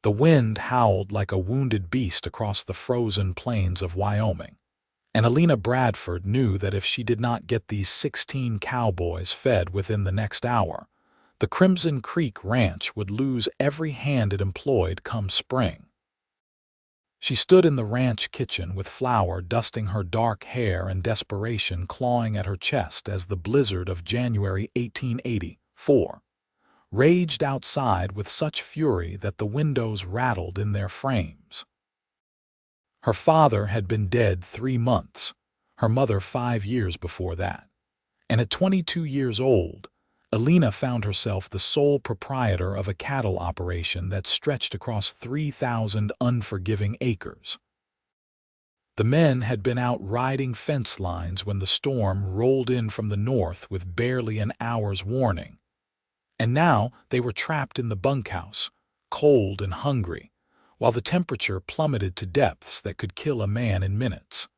The wind howled like a wounded beast across the frozen plains of Wyoming, and Elena Bradford knew that if she did not get these 16 cowboys fed within the next hour, the Crimson Creek Ranch would lose every hand it employed come spring. She stood in the ranch kitchen with flour dusting her dark hair and desperation clawing at her chest as the blizzard of January 1884 raged outside with such fury that the windows rattled in their frames. Her father had been dead 3 months, her mother 5 years before that, and at 22 years old, Elena found herself the sole proprietor of a cattle operation that stretched across 3,000 unforgiving acres. The men had been out riding fence lines when the storm rolled in from the north with barely an hour's warning, and now they were trapped in the bunkhouse, cold and hungry, while the temperature plummeted to depths that could kill a man in minutes.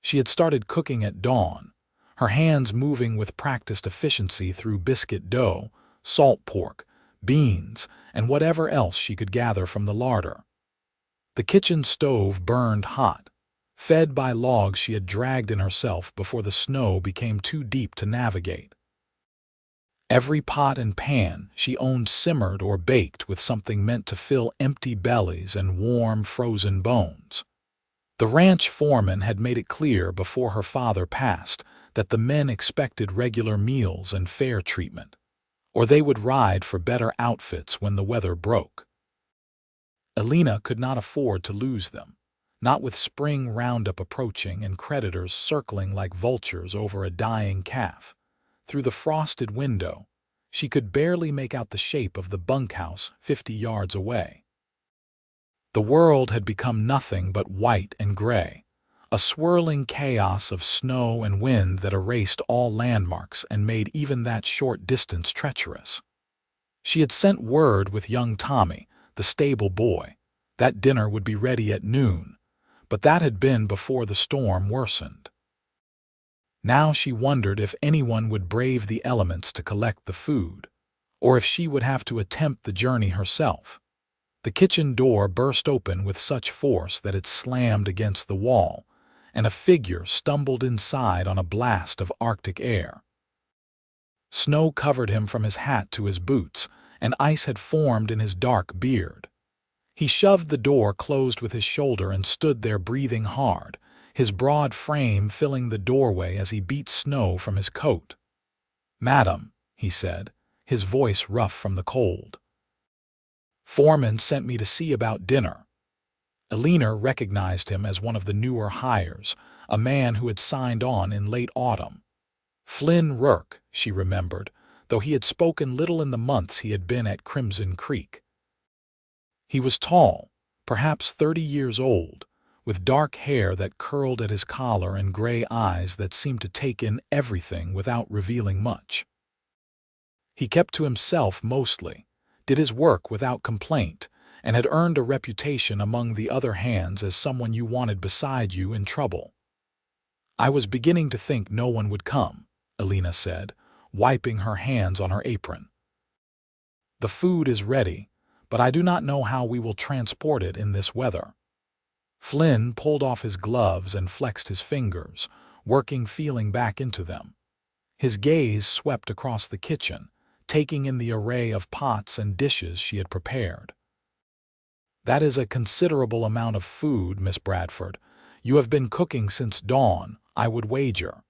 She had started cooking at dawn, her hands moving with practiced efficiency through biscuit dough, salt pork, beans, and whatever else she could gather from the larder. The kitchen stove burned hot, fed by logs she had dragged in herself before the snow became too deep to navigate. Every pot and pan she owned simmered or baked with something meant to fill empty bellies and warm, frozen bones. The ranch foreman had made it clear before her father passed that the men expected regular meals and fair treatment, or they would ride for better outfits when the weather broke. Elena could not afford to lose them, not with spring roundup approaching and creditors circling like vultures over a dying calf. Through the frosted window, she could barely make out the shape of the bunkhouse 50 yards away. The world had become nothing but white and gray, a swirling chaos of snow and wind that erased all landmarks and made even that short distance treacherous. She had sent word with young Tommy, the stable boy, that dinner would be ready at noon, but that had been before the storm worsened. Now she wondered if anyone would brave the elements to collect the food, or if she would have to attempt the journey herself. The kitchen door burst open with such force that it slammed against the wall, and a figure stumbled inside on a blast of Arctic air. Snow covered him from his hat to his boots, and ice had formed in his dark beard. He shoved the door closed with his shoulder and stood there breathing hard, his broad frame filling the doorway as he beat snow from his coat. "Madam," he said, his voice rough from the cold. "Foreman sent me to see about dinner." Elena recognized him as one of the newer hires, a man who had signed on in late autumn. Flynn Rourke, she remembered, though he had spoken little in the months he had been at Crimson Creek. He was tall, perhaps 30 years old, with dark hair that curled at his collar and gray eyes that seemed to take in everything without revealing much. He kept to himself mostly, did his work without complaint, and had earned a reputation among the other hands as someone you wanted beside you in trouble. "I was beginning to think no one would come," Elena said, wiping her hands on her apron. "The food is ready, but I do not know how we will transport it in this weather." Flynn pulled off his gloves and flexed his fingers, working feeling back into them. His gaze swept across the kitchen, taking in the array of pots and dishes she had prepared. "That is a considerable amount of food, Miss Bradford. You have been cooking since dawn, I would wager."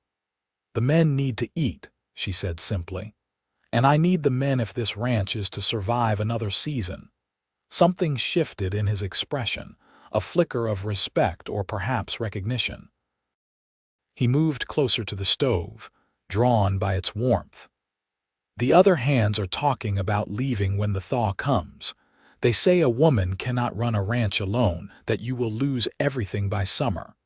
"The men need to eat," she said simply. "And I need the men if this ranch is to survive another season." Something shifted in his expression, a flicker of respect or perhaps recognition. He moved closer to the stove, drawn by its warmth. "The other hands are talking about leaving when the thaw comes. They say a woman cannot run a ranch alone, that you will lose everything by summer."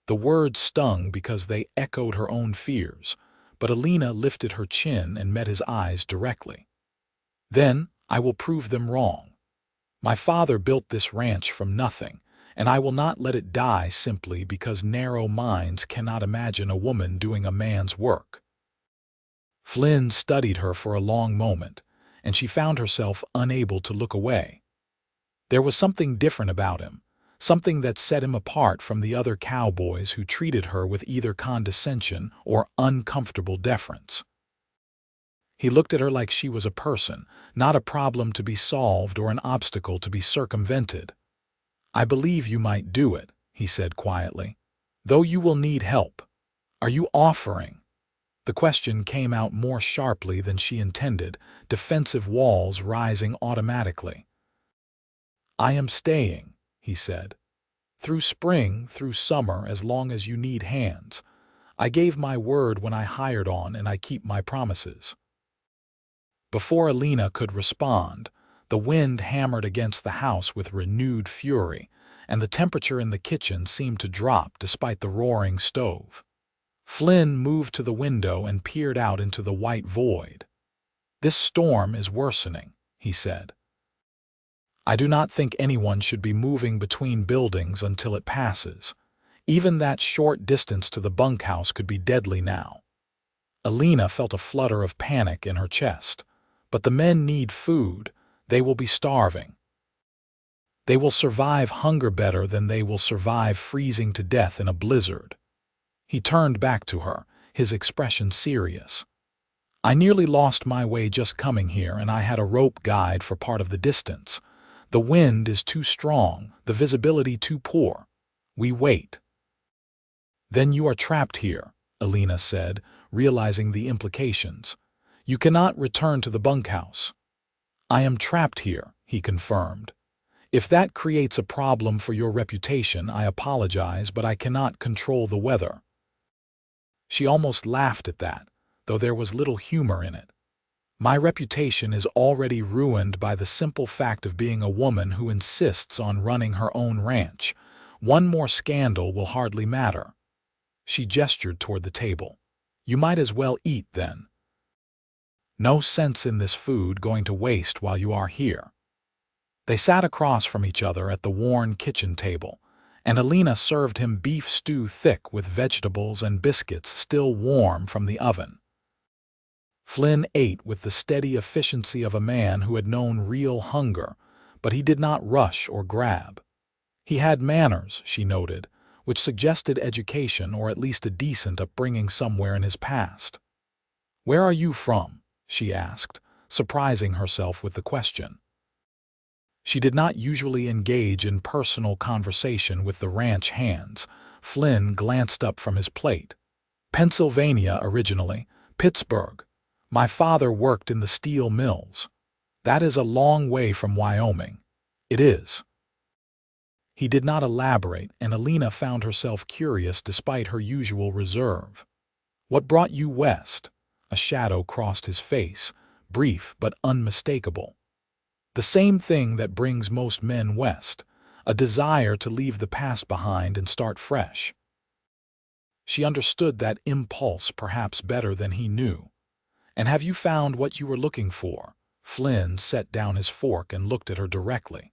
The words stung because they echoed her own fears, but Elena lifted her chin and met his eyes directly. "Then I will prove them wrong. My father built this ranch from nothing, and I will not let it die simply because narrow minds cannot imagine a woman doing a man's work." Flynn studied her for a long moment, and she found herself unable to look away. There was something different about him, something that set him apart from the other cowboys who treated her with either condescension or uncomfortable deference. He looked at her like she was a person, not a problem to be solved or an obstacle to be circumvented. "I believe you might do it," he said quietly, "though you will need help. Are you offering?" The question came out more sharply than she intended, defensive walls rising automatically. "I am staying," he said. "Through spring, through summer, as long as you need hands. I gave my word when I hired on, and I keep my promises." Before Elena could respond, the wind hammered against the house with renewed fury, and the temperature in the kitchen seemed to drop despite the roaring stove. Flynn moved to the window and peered out into the white void. "This storm is worsening," he said. "I do not think anyone should be moving between buildings until it passes. Even that short distance to the bunkhouse could be deadly now." Elena felt a flutter of panic in her chest. "But the men need food. They will be starving. They will survive hunger better than they will survive freezing to death in a blizzard." He turned back to her, his expression serious. "I nearly lost my way just coming here, and I had a rope guide for part of the distance. The wind is too strong, the visibility too poor. We wait." "Then you are trapped here," Elena said, realizing the implications. "You cannot return to the bunkhouse." "I am trapped here," he confirmed. "If that creates a problem for your reputation, I apologize, but I cannot control the weather." She almost laughed at that, though there was little humor in it. "My reputation is already ruined by the simple fact of being a woman who insists on running her own ranch. One more scandal will hardly matter." She gestured toward the table. "You might as well eat, then. No sense in this food going to waste while you are here." They sat across from each other at the worn kitchen table, and Elena served him beef stew thick with vegetables and biscuits still warm from the oven. Flynn ate with the steady efficiency of a man who had known real hunger, but he did not rush or grab. He had manners, she noted, which suggested education or at least a decent upbringing somewhere in his past. "Where are you from?" she asked, surprising herself with the question. She did not usually engage in personal conversation with the ranch hands. Flynn glanced up from his plate. "Pennsylvania originally, Pittsburgh. My father worked in the steel mills." "That is a long way from Wyoming." "It is." He did not elaborate, and Elena found herself curious despite her usual reserve. "What brought you west?" A shadow crossed his face, brief but unmistakable. "The same thing that brings most men west, a desire to leave the past behind and start fresh." She understood that impulse perhaps better than he knew. "And have you found what you were looking for?" Flynn set down his fork and looked at her directly.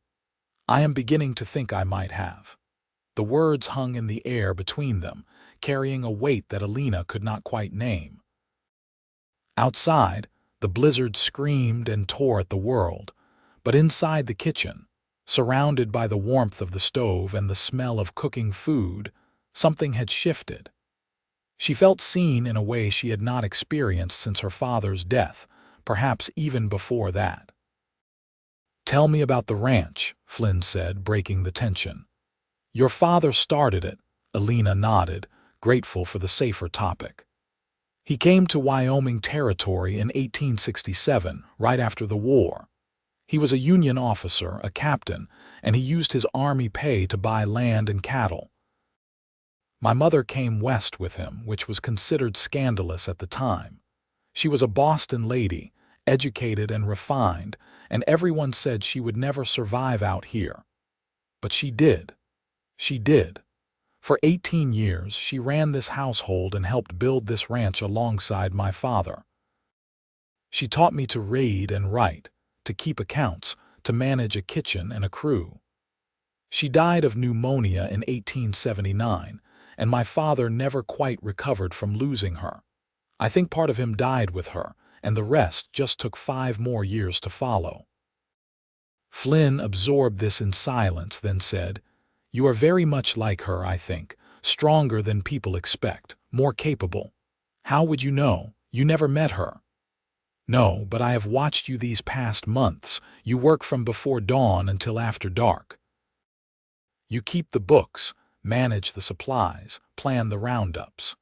"I am beginning to think I might have." The words hung in the air between them, carrying a weight that Elena could not quite name. Outside, the blizzard screamed and tore at the world, but inside the kitchen, surrounded by the warmth of the stove and the smell of cooking food, something had shifted. She felt seen in a way she had not experienced since her father's death, perhaps even before that. "Tell me about the ranch," Flynn said, breaking the tension. "Your father started it," Elena nodded, grateful for the safer topic. "He came to Wyoming Territory in 1867, right after the war. He was a Union officer, a captain, and he used his army pay to buy land and cattle. My mother came west with him, which was considered scandalous at the time. She was a Boston lady, educated and refined, and everyone said she would never survive out here. But she did. She did. For 18 years, she ran this household and helped build this ranch alongside my father. She taught me to read and write, to keep accounts, to manage a kitchen and a crew. She died of pneumonia in 1879, and my father never quite recovered from losing her. I think part of him died with her, and the rest just took 5 more years to follow. Flynn absorbed this in silence, then said, "You are very much like her, I think. Stronger than people expect, more capable. How would you know? You never met her." "No, but I have watched you these past months. You work from before dawn until after dark. You keep the books, manage the supplies, plan the roundups.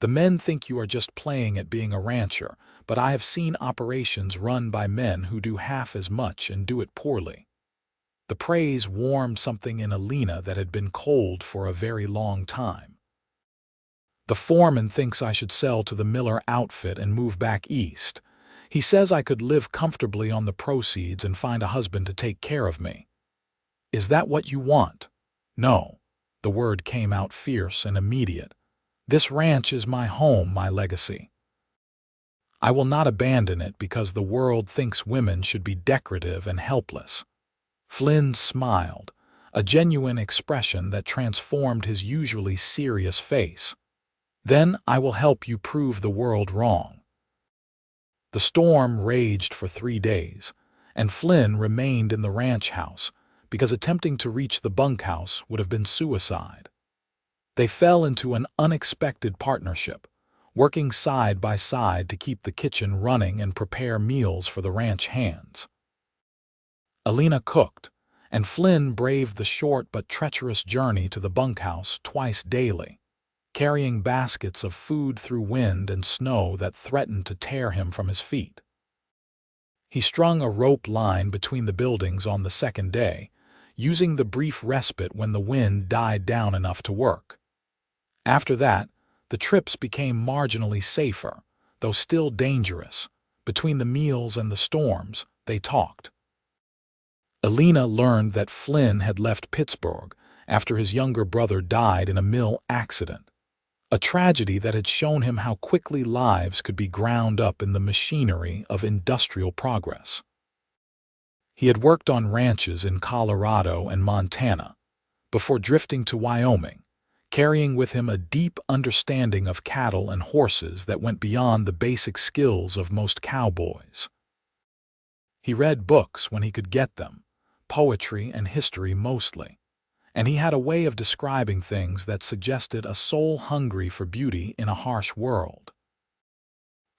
The men think you are just playing at being a rancher, but I have seen operations run by men who do half as much and do it poorly." The praise warmed something in Elena that had been cold for a very long time. "The foreman thinks I should sell to the Miller outfit and move back east. He says I could live comfortably on the proceeds and find a husband to take care of me." "Is that what you want?" "No." The word came out fierce and immediate. "This ranch is my home, my legacy. I will not abandon it because the world thinks women should be decorative and helpless." Flynn smiled, a genuine expression that transformed his usually serious face. "Then I will help you prove the world wrong." The storm raged for 3 days, and Flynn remained in the ranch house because attempting to reach the bunkhouse would have been suicide. They fell into an unexpected partnership, working side by side to keep the kitchen running and prepare meals for the ranch hands. Elena cooked, and Flynn braved the short but treacherous journey to the bunkhouse twice daily, carrying baskets of food through wind and snow that threatened to tear him from his feet. He strung a rope line between the buildings on the second day, using the brief respite when the wind died down enough to work. After that, the trips became marginally safer, though still dangerous. Between the meals and the storms, they talked. Elena learned that Flynn had left Pittsburgh after his younger brother died in a mill accident, a tragedy that had shown him how quickly lives could be ground up in the machinery of industrial progress. He had worked on ranches in Colorado and Montana before drifting to Wyoming, carrying with him a deep understanding of cattle and horses that went beyond the basic skills of most cowboys. He read books when he could get them, poetry and history mostly, and he had a way of describing things that suggested a soul hungry for beauty in a harsh world.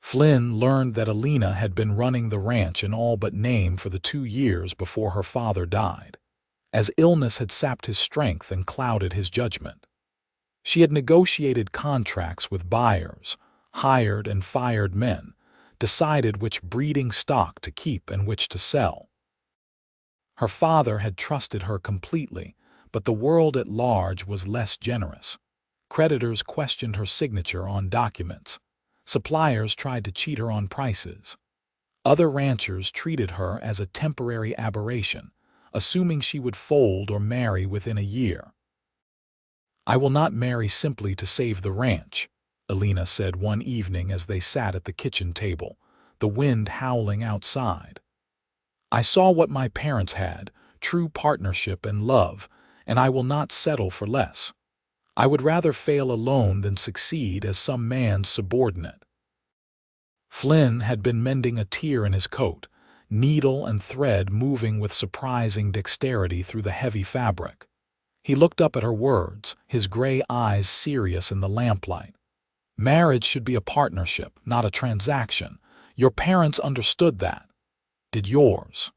Flynn learned that Elena had been running the ranch in all but name for the 2 years before her father died, as illness had sapped his strength and clouded his judgment. She had negotiated contracts with buyers, hired and fired men, decided which breeding stock to keep and which to sell. Her father had trusted her completely, but the world at large was less generous. Creditors questioned her signature on documents. Suppliers tried to cheat her on prices. Other ranchers treated her as a temporary aberration, assuming she would fold or marry within a year. "I will not marry simply to save the ranch," Elena said one evening as they sat at the kitchen table, the wind howling outside. "I saw what my parents had, true partnership and love, and I will not settle for less. I would rather fail alone than succeed as some man's subordinate." Flynn had been mending a tear in his coat, needle and thread moving with surprising dexterity through the heavy fabric. He looked up at her words, his gray eyes serious in the lamplight. "Marriage should be a partnership, not a transaction. Your parents understood that. Did yours?"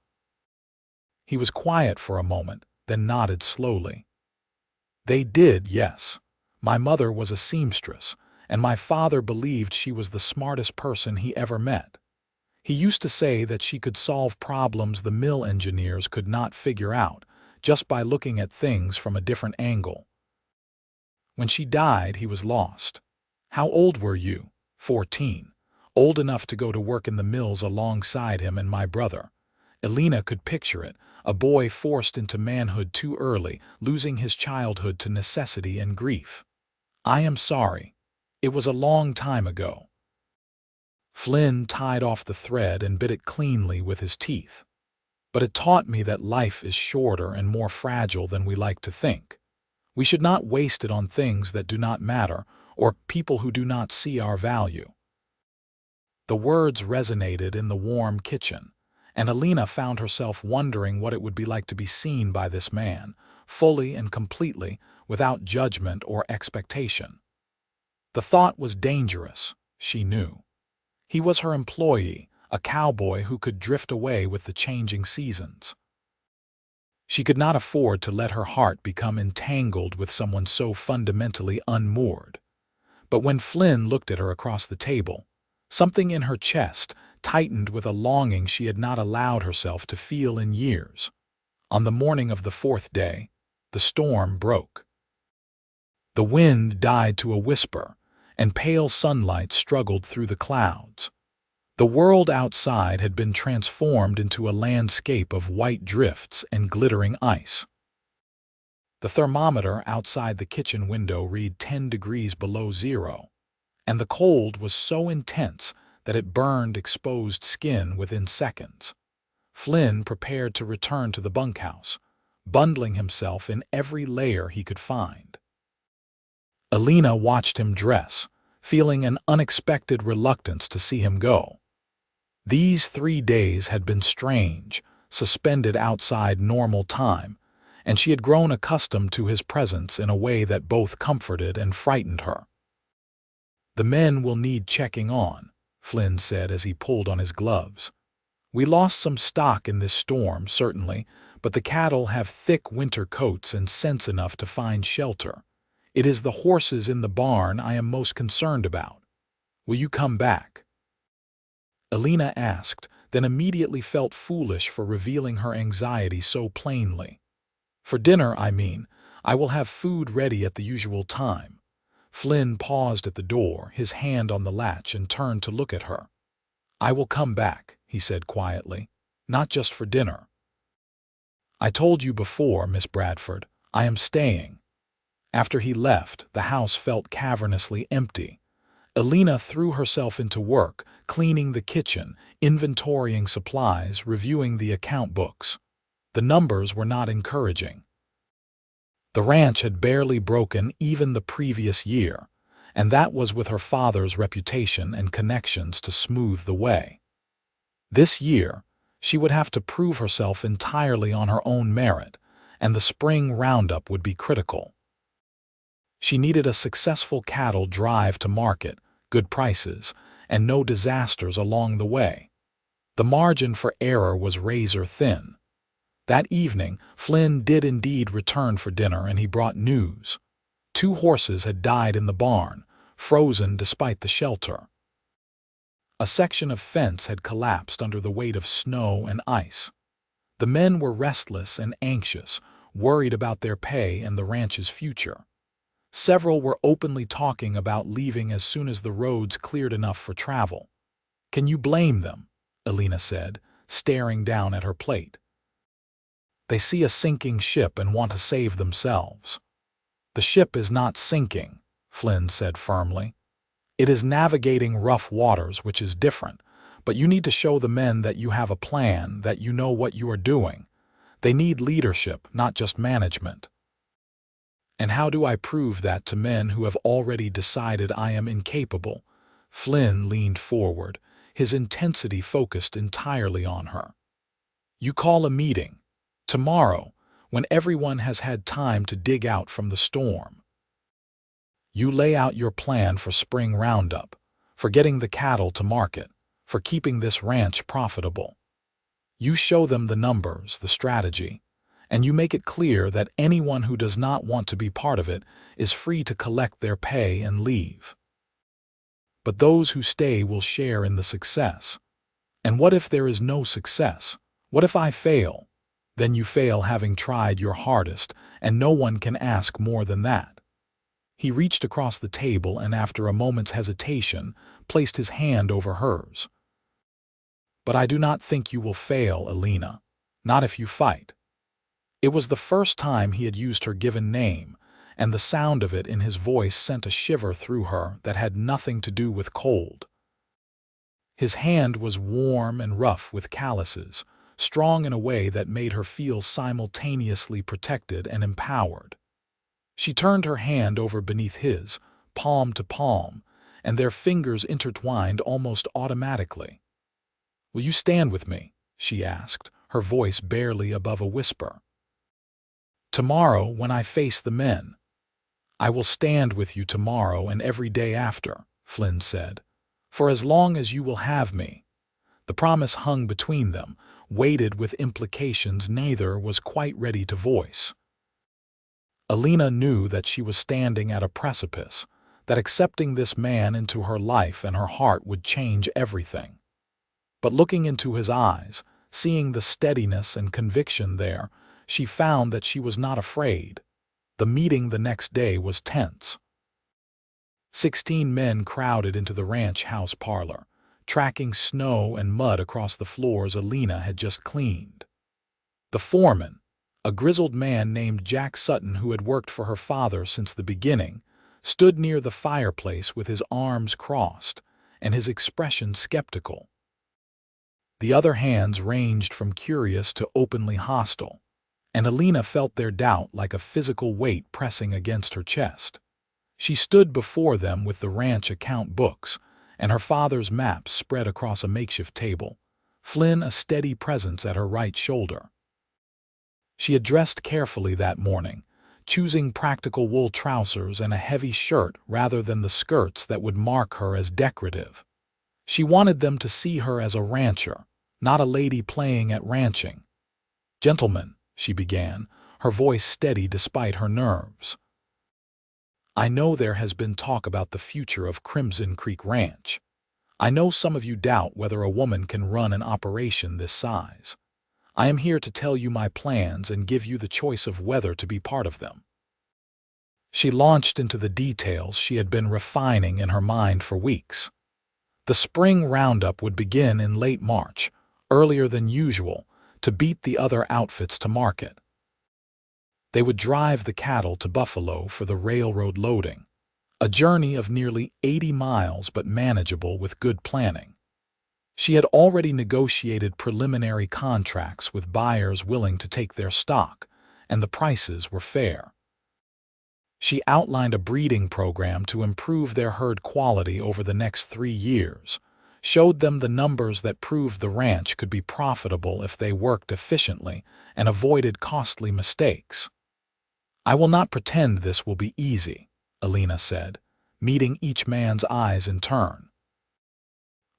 He was quiet for a moment, then nodded slowly. "They did, yes. My mother was a seamstress, and my father believed she was the smartest person he ever met. He used to say that she could solve problems the mill engineers could not figure out, just by looking at things from a different angle. When she died, he was lost. How old were you?" 14. Old enough to go to work in the mills alongside him and my brother. Elena could picture it, a boy forced into manhood too early, losing his childhood to necessity and grief. "I am sorry. It was a long time ago." Flynn tied off the thread and bit it cleanly with his teeth. "But it taught me that life is shorter and more fragile than we like to think. We should not waste it on things that do not matter or people who do not see our value." The words resonated in the warm kitchen, and Elena found herself wondering what it would be like to be seen by this man, fully and completely, without judgment or expectation. The thought was dangerous, she knew. He was her employee, a cowboy who could drift away with the changing seasons. She could not afford to let her heart become entangled with someone so fundamentally unmoored. But when Flynn looked at her across the table, something in her chest tightened with a longing she had not allowed herself to feel in years. On the morning of the fourth day, the storm broke. The wind died to a whisper, and pale sunlight struggled through the clouds. The world outside had been transformed into a landscape of white drifts and glittering ice. The thermometer outside the kitchen window read 10 degrees below zero, and the cold was so intense that it burned exposed skin within seconds. Flynn prepared to return to the bunkhouse, bundling himself in every layer he could find. Elena watched him dress, feeling an unexpected reluctance to see him go. These 3 days had been strange, suspended outside normal time, and she had grown accustomed to his presence in a way that both comforted and frightened her. "The men will need checking on," Flynn said as he pulled on his gloves. "We lost some stock in this storm, certainly, but the cattle have thick winter coats and sense enough to find shelter. It is the horses in the barn I am most concerned about. Will you come back?" Elena asked, then immediately felt foolish for revealing her anxiety so plainly. "For dinner, I mean. I will have food ready at the usual time." Flynn paused at the door, his hand on the latch, and turned to look at her. "I will come back," he said quietly. "Not just for dinner. I told you before, Miss Bradford, I am staying." After he left, the house felt cavernously empty. Elena threw herself into work, cleaning the kitchen, inventorying supplies, reviewing the account books. The numbers were not encouraging. The ranch had barely broken even the previous year, and that was with her father's reputation and connections to smooth the way. This year, she would have to prove herself entirely on her own merit, and the spring roundup would be critical. She needed a successful cattle drive to market, good prices, and no disasters along the way. The margin for error was razor thin. That evening, Flynn did indeed return for dinner, and he brought news. 2 horses had died in the barn, frozen despite the shelter. A section of fence had collapsed under the weight of snow and ice. The men were restless and anxious, worried about their pay and the ranch's future. Several were openly talking about leaving as soon as the roads cleared enough for travel. "Can you blame them?" Elena said, staring down at her plate. "They see a sinking ship and want to save themselves." "The ship is not sinking," Flynn said firmly. "It is navigating rough waters, which is different, but you need to show the men that you have a plan, that you know what you are doing. They need leadership, not just management." "And how do I prove that to men who have already decided I am incapable?" Flynn leaned forward, his intensity focused entirely on her. "You call a meeting. Tomorrow, when everyone has had time to dig out from the storm. You lay out your plan for spring roundup, for getting the cattle to market, for keeping this ranch profitable. You show them the numbers, the strategy, and you make it clear that anyone who does not want to be part of it is free to collect their pay and leave. But those who stay will share in the success. And what if there is no success? What if I fail? Then you fail having tried your hardest, and no one can ask more than that." He reached across the table and, after a moment's hesitation, placed his hand over hers. "But I do not think you will fail, Elena. Not if you fight." It was the first time he had used her given name, and the sound of it in his voice sent a shiver through her that had nothing to do with cold. His hand was warm and rough with calluses, strong in a way that made her feel simultaneously protected and empowered. She turned her hand over beneath his, palm to palm, and their fingers intertwined almost automatically. "Will you stand with me?" she asked, her voice barely above a whisper. "Tomorrow, when I face the men." "I will stand with you tomorrow and every day after," Flynn said. "For as long as you will have me." The promise hung between them, weighted with implications neither was quite ready to voice. Elena knew that she was standing at a precipice, that accepting this man into her life and her heart would change everything. But looking into his eyes, seeing the steadiness and conviction there, she found that she was not afraid. The meeting the next day was tense. 16 men crowded into the ranch house parlor, tracking snow and mud across the floors Elena had just cleaned. The foreman, a grizzled man named Jack Sutton who had worked for her father since the beginning, stood near the fireplace with his arms crossed and his expression skeptical. The other hands ranged from curious to openly hostile, and Elena felt their doubt like a physical weight pressing against her chest. She stood before them with the ranch account books and her father's maps spread across a makeshift table, Flynn a steady presence at her right shoulder. She had dressed carefully that morning, choosing practical wool trousers and a heavy shirt rather than the skirts that would mark her as decorative. She wanted them to see her as a rancher, not a lady playing at ranching. "Gentlemen," she began, her voice steady despite her nerves. "I know there has been talk about the future of Crimson Creek Ranch. I know some of you doubt whether a woman can run an operation this size. I am here to tell you my plans and give you the choice of whether to be part of them." She launched into the details she had been refining in her mind for weeks. The spring roundup would begin in late March, earlier than usual, to beat the other outfits to market. They would drive the cattle to Buffalo for the railroad loading, a journey of nearly 80 miles but manageable with good planning. She had already negotiated preliminary contracts with buyers willing to take their stock, and the prices were fair. She outlined a breeding program to improve their herd quality over the next 3 years, showed them the numbers that proved the ranch could be profitable if they worked efficiently and avoided costly mistakes. "I will not pretend this will be easy," Elena said, meeting each man's eyes in turn.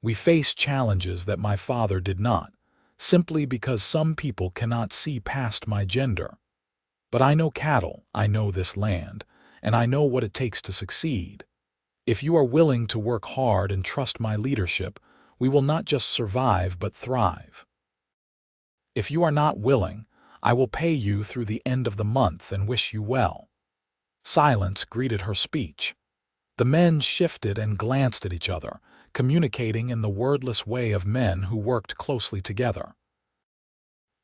"We face challenges that my father did not, simply because some people cannot see past my gender. But I know cattle, I know this land, and I know what it takes to succeed. If you are willing to work hard and trust my leadership, we will not just survive but thrive. If you are not willing, I will pay you through the end of the month and wish you well." Silence greeted her speech. The men shifted and glanced at each other, communicating in the wordless way of men who worked closely together.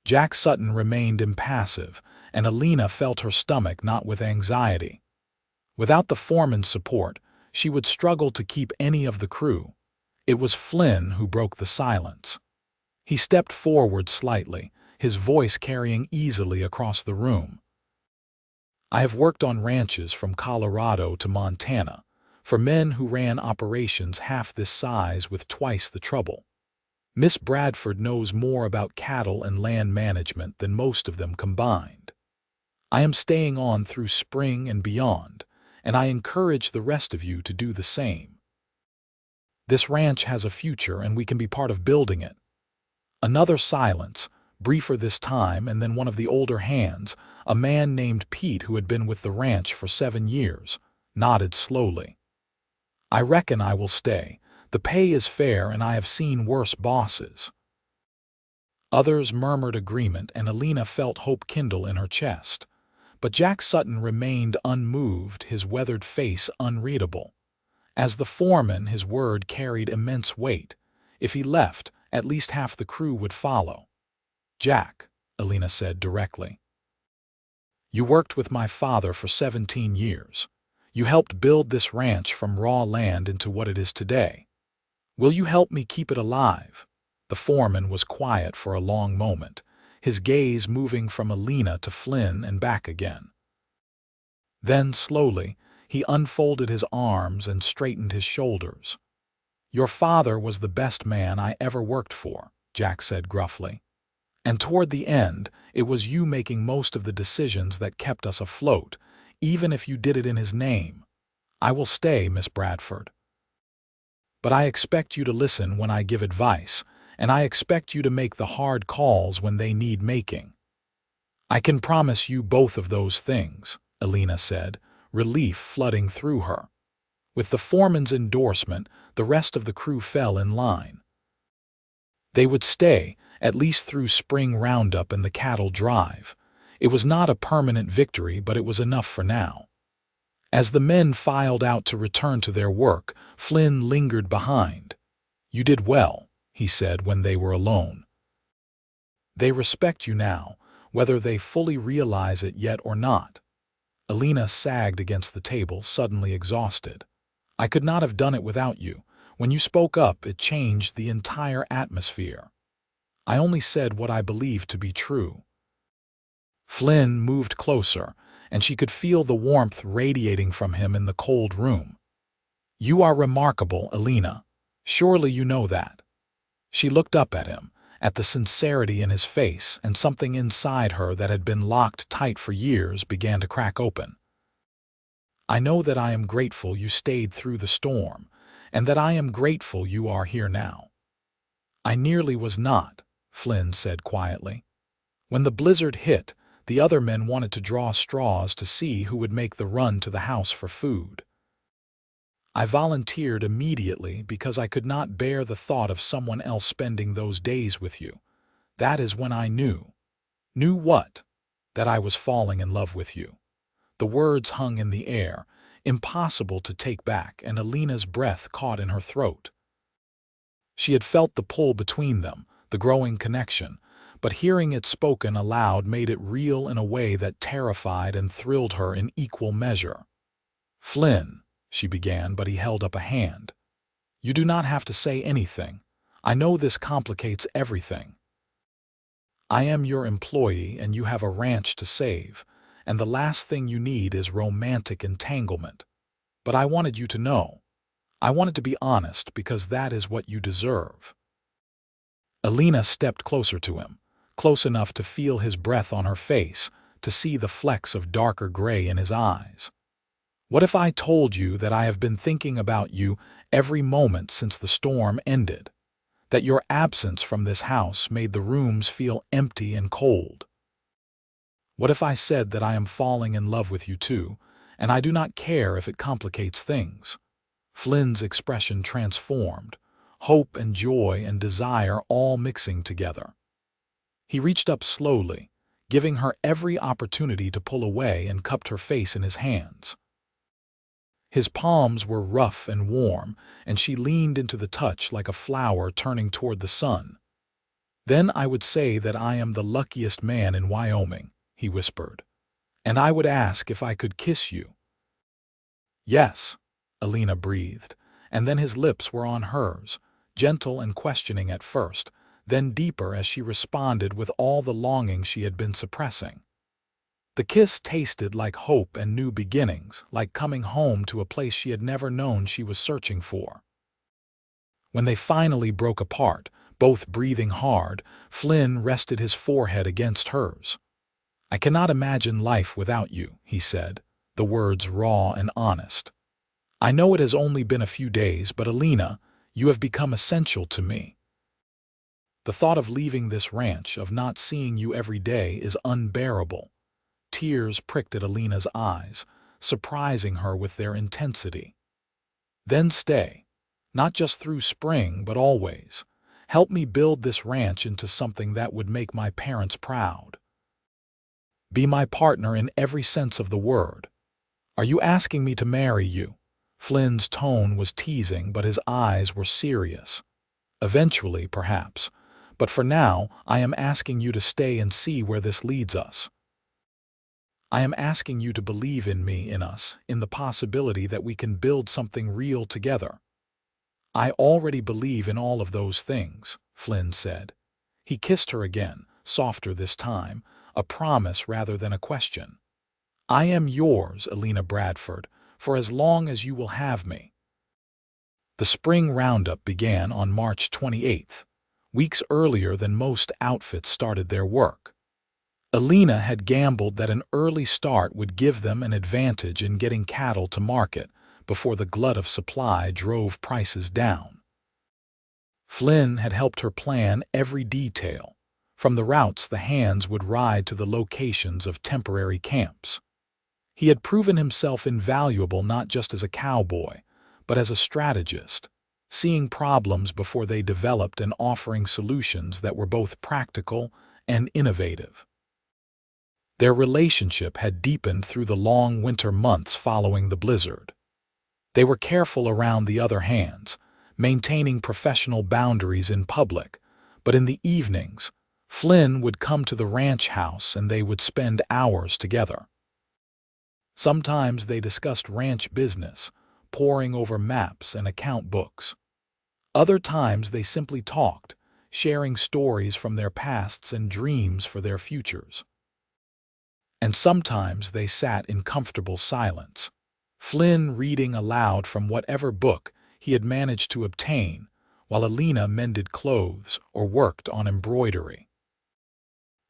Jack Sutton remained impassive, and Elena felt her stomach knot with anxiety. Without the foreman's support, she would struggle to keep any of the crew. It was Flynn who broke the silence. He stepped forward slightly, his voice carrying easily across the room. "I have worked on ranches from Colorado to Montana, for men who ran operations half this size with twice the trouble. Miss Bradford knows more about cattle and land management than most of them combined. I am staying on through spring and beyond, and I encourage the rest of you to do the same. This ranch has a future and we can be part of building it." Another silence, briefer this time, and then one of the older hands, a man named Pete who had been with the ranch for 7 years, nodded slowly. "I reckon I will stay. The pay is fair and I have seen worse bosses." Others murmured agreement and Elena felt hope kindle in her chest. But Jack Sutton remained unmoved, his weathered face unreadable. As the foreman, his word carried immense weight. If he left, at least half the crew would follow. "Jack," Elena said directly, "you worked with my father for 17 years. You helped build this ranch from raw land into what it is today. Will you help me keep it alive?" The foreman was quiet for a long moment, his gaze moving from Elena to Flynn and back again. Then, slowly, He unfolded his arms and straightened his shoulders. "Your father was the best man I ever worked for," Jack said gruffly. "And toward the end, it was you making most of the decisions that kept us afloat, even if you did it in his name. I will stay, Miss Bradford. But I expect you to listen when I give advice, and I expect you to make the hard calls when they need making." "I can promise you both of those things," Elena said, relief flooding through her. With the foreman's endorsement, the rest of the crew fell in line. They would stay, at least through spring roundup and the cattle drive. It was not a permanent victory, but it was enough for now. As the men filed out to return to their work, Flynn lingered behind. "You did well," he said when they were alone. "They respect you now, whether they fully realize it yet or not." Elena sagged against the table, suddenly exhausted. "I could not have done it without you. When you spoke up, it changed the entire atmosphere. I only said what I believed to be true." Flynn moved closer, and she could feel the warmth radiating from him in the cold room. "You are remarkable, Elena. Surely you know that." She looked up at him, at the sincerity in his face, and something inside her that had been locked tight for years began to crack open. "I know that I am grateful you stayed through the storm, and that I am grateful you are here now." "I nearly was not," Flynn said quietly. "When the blizzard hit, the other men wanted to draw straws to see who would make the run to the house for food. I volunteered immediately because I could not bear the thought of someone else spending those days with you. That is when I knew." "Knew what?" "That I was falling in love with you." The words hung in the air, impossible to take back, and Elena's breath caught in her throat. She had felt the pull between them, the growing connection, but hearing it spoken aloud made it real in a way that terrified and thrilled her in equal measure. "Flynn," she began, but he held up a hand. "You do not have to say anything. I know this complicates everything. I am your employee and you have a ranch to save, and the last thing you need is romantic entanglement. But I wanted you to know. I wanted to be honest because that is what you deserve." Elena stepped closer to him, close enough to feel his breath on her face, to see the flecks of darker gray in his eyes. "What if I told you that I have been thinking about you every moment since the storm ended? That your absence from this house made the rooms feel empty and cold? What if I said that I am falling in love with you too, and I do not care if it complicates things?" Flynn's expression transformed, hope and joy and desire all mixing together. He reached up slowly, giving her every opportunity to pull away, and cupped her face in his hands. His palms were rough and warm, and she leaned into the touch like a flower turning toward the sun. "Then I would say that I am the luckiest man in Wyoming," he whispered. "And I would ask if I could kiss you." "Yes," Elena breathed, and then his lips were on hers, gentle and questioning at first, then deeper as she responded with all the longing she had been suppressing. The kiss tasted like hope and new beginnings, like coming home to a place she had never known she was searching for. When they finally broke apart, both breathing hard, Flynn rested his forehead against hers. "I cannot imagine life without you," he said, the words raw and honest. "I know it has only been a few days, but Elena, you have become essential to me. The thought of leaving this ranch, of not seeing you every day, is unbearable." Tears pricked at Elena's eyes, surprising her with their intensity. "Then stay, not just through spring, but always. Help me build this ranch into something that would make my parents proud. Be my partner in every sense of the word. Are you asking me to marry you?" Flynn's tone was teasing, but his eyes were serious. "Eventually, perhaps. But for now, I am asking you to stay and see where this leads us. I am asking you to believe in me, in us, in the possibility that we can build something real together." "I already believe in all of those things," Flynn said. He kissed her again, softer this time, a promise rather than a question. "I am yours, Elena Bradford, for as long as you will have me." The spring roundup began on March 28th, weeks earlier than most outfits started their work. Elena had gambled that an early start would give them an advantage in getting cattle to market before the glut of supply drove prices down. Flynn had helped her plan every detail, from the routes the hands would ride to the locations of temporary camps. He had proven himself invaluable not just as a cowboy, but as a strategist, seeing problems before they developed and offering solutions that were both practical and innovative. Their relationship had deepened through the long winter months following the blizzard. They were careful around the other hands, maintaining professional boundaries in public, but in the evenings, Flynn would come to the ranch house and they would spend hours together. Sometimes they discussed ranch business, poring over maps and account books. Other times they simply talked, sharing stories from their pasts and dreams for their futures. And sometimes they sat in comfortable silence, Flynn reading aloud from whatever book he had managed to obtain, while Elena mended clothes or worked on embroidery.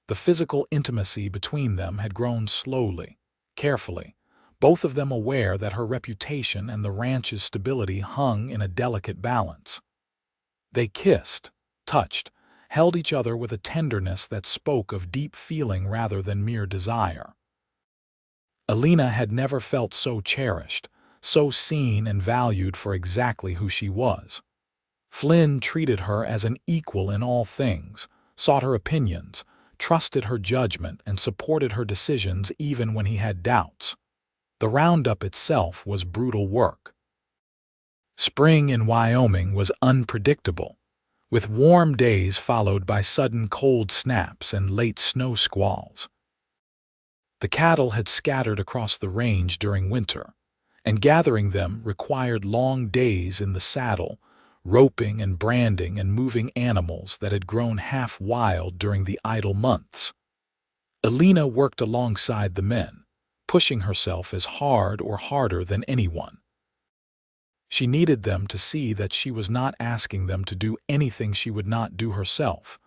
The physical intimacy between them had grown slowly, carefully, both of them aware that her reputation and the ranch's stability hung in a delicate balance. They kissed, touched, held each other with a tenderness that spoke of deep feeling rather than mere desire. Elena had never felt so cherished, so seen and valued for exactly who she was. Flynn treated her as an equal in all things, sought her opinions, trusted her judgment, and supported her decisions even when he had doubts. The roundup itself was brutal work. Spring in Wyoming was unpredictable, with warm days followed by sudden cold snaps and late snow squalls. The cattle had scattered across the range during winter, and gathering them required long days in the saddle, roping and branding and moving animals that had grown half wild during the idle months. Elena worked alongside the men, pushing herself as hard or harder than anyone. She needed them to see that she was not asking them to do anything she would not do herself.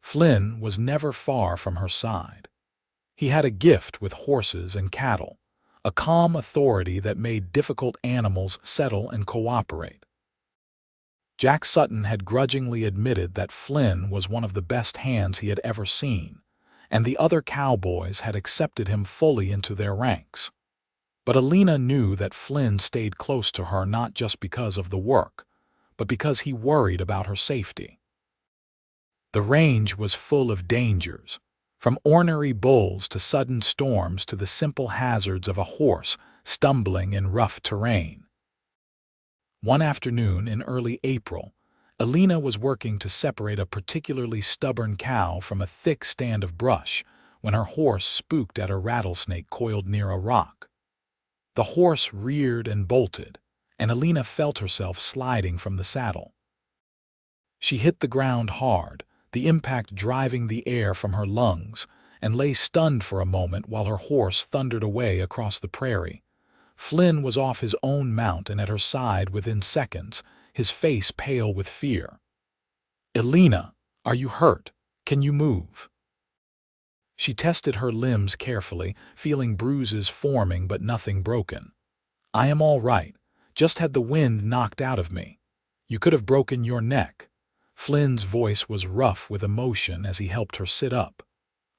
Flynn was never far from her side. He had a gift with horses and cattle, a calm authority that made difficult animals settle and cooperate. Jack Sutton had grudgingly admitted that Flynn was one of the best hands he had ever seen, and the other cowboys had accepted him fully into their ranks. But Elena knew that Flynn stayed close to her not just because of the work, but because he worried about her safety. The range was full of dangers, from ornery bulls to sudden storms to the simple hazards of a horse stumbling in rough terrain. One afternoon in early April, Elena was working to separate a particularly stubborn cow from a thick stand of brush when her horse spooked at a rattlesnake coiled near a rock. The horse reared and bolted, and Elena felt herself sliding from the saddle. She hit the ground hard, the impact driving the air from her lungs, and lay stunned for a moment while her horse thundered away across the prairie. Flynn was off his own mount and at her side within seconds, his face pale with fear. "Elena, are you hurt? Can you move?" She tested her limbs carefully, feeling bruises forming but nothing broken. "I am all right, just had the wind knocked out of me. You could have broken your neck." Flynn's voice was rough with emotion as he helped her sit up.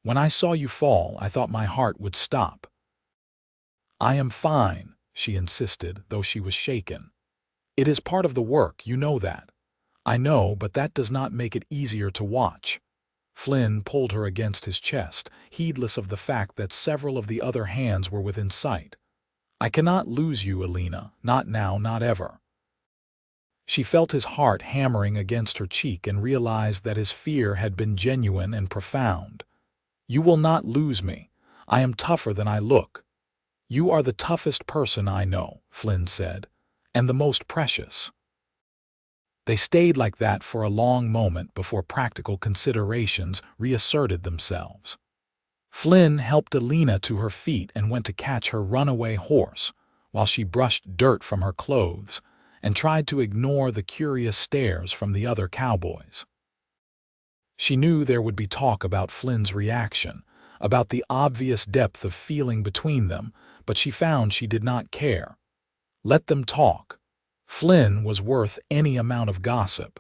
"When I saw you fall, I thought my heart would stop." "I am fine," she insisted, though she was shaken. "It is part of the work, you know that." "I know, but that does not make it easier to watch." Flynn pulled her against his chest, heedless of the fact that several of the other hands were within sight. "I cannot lose you, Elena, not now, not ever." She felt his heart hammering against her cheek and realized that his fear had been genuine and profound. "You will not lose me. I am tougher than I look." "You are the toughest person I know," Flynn said, "and the most precious." They stayed like that for a long moment before practical considerations reasserted themselves. Flynn helped Elena to her feet and went to catch her runaway horse, while she brushed dirt from her clothes and tried to ignore the curious stares from the other cowboys. She knew there would be talk about Flynn's reaction, about the obvious depth of feeling between them, but she found she did not care. Let them talk. Flynn was worth any amount of gossip.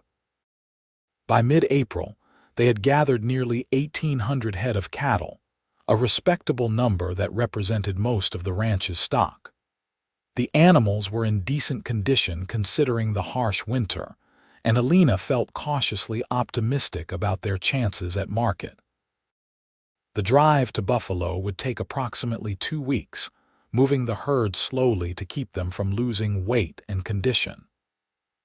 By mid-April, they had gathered nearly 1,800 head of cattle, a respectable number that represented most of the ranch's stock. The animals were in decent condition considering the harsh winter, and Elena felt cautiously optimistic about their chances at market. The drive to Buffalo would take approximately 2 weeks, moving the herd slowly to keep them from losing weight and condition.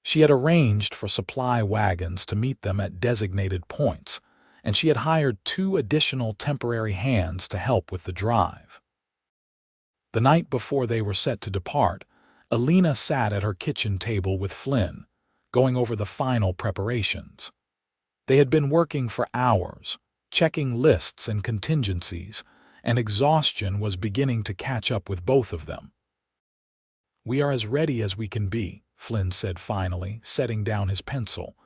She had arranged for supply wagons to meet them at designated points, and she had hired 2 additional temporary hands to help with the drive. The night before they were set to depart, Elena sat at her kitchen table with Flynn, going over the final preparations. They had been working for hours, checking lists and contingencies, and exhaustion was beginning to catch up with both of them. "We are as ready as we can be," Flynn said finally, setting down his pencil.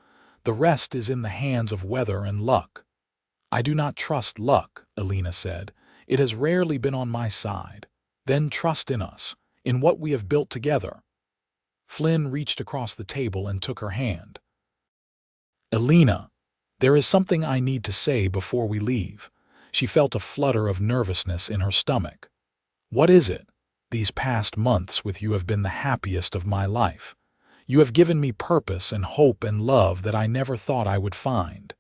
"The rest is in the hands of weather and luck." "I do not trust luck," Elena said. "It has rarely been on my side. Then trust in us, in what we have built together." Flynn reached across the table and took her hand. "Elena, there is something I need to say before we leave." She felt a flutter of nervousness in her stomach. "What is it? These past months with you have been the happiest of my life. You have given me purpose and hope and love that I never thought I would find.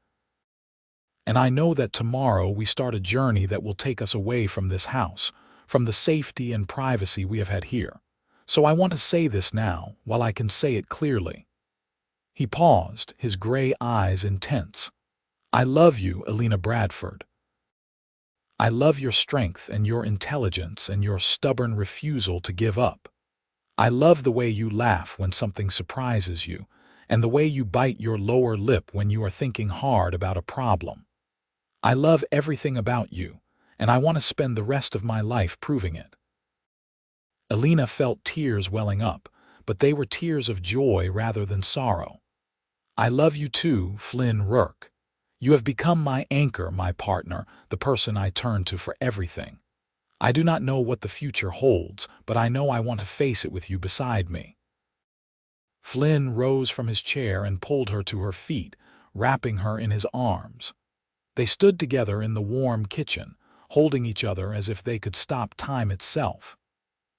And I know that tomorrow we start a journey that will take us away from this house, from the safety and privacy we have had here. So I want to say this now, while I can say it clearly." He paused, his gray eyes intense. "I love you, Elena Bradford. I love your strength and your intelligence and your stubborn refusal to give up. I love the way you laugh when something surprises you, and the way you bite your lower lip when you are thinking hard about a problem. I love everything about you, and I want to spend the rest of my life proving it." Elena felt tears welling up, but they were tears of joy rather than sorrow. "I love you too, Flynn Rourke. You have become my anchor, my partner, the person I turn to for everything. I do not know what the future holds, but I know I want to face it with you beside me." Flynn rose from his chair and pulled her to her feet, wrapping her in his arms. They stood together in the warm kitchen, holding each other as if they could stop time itself.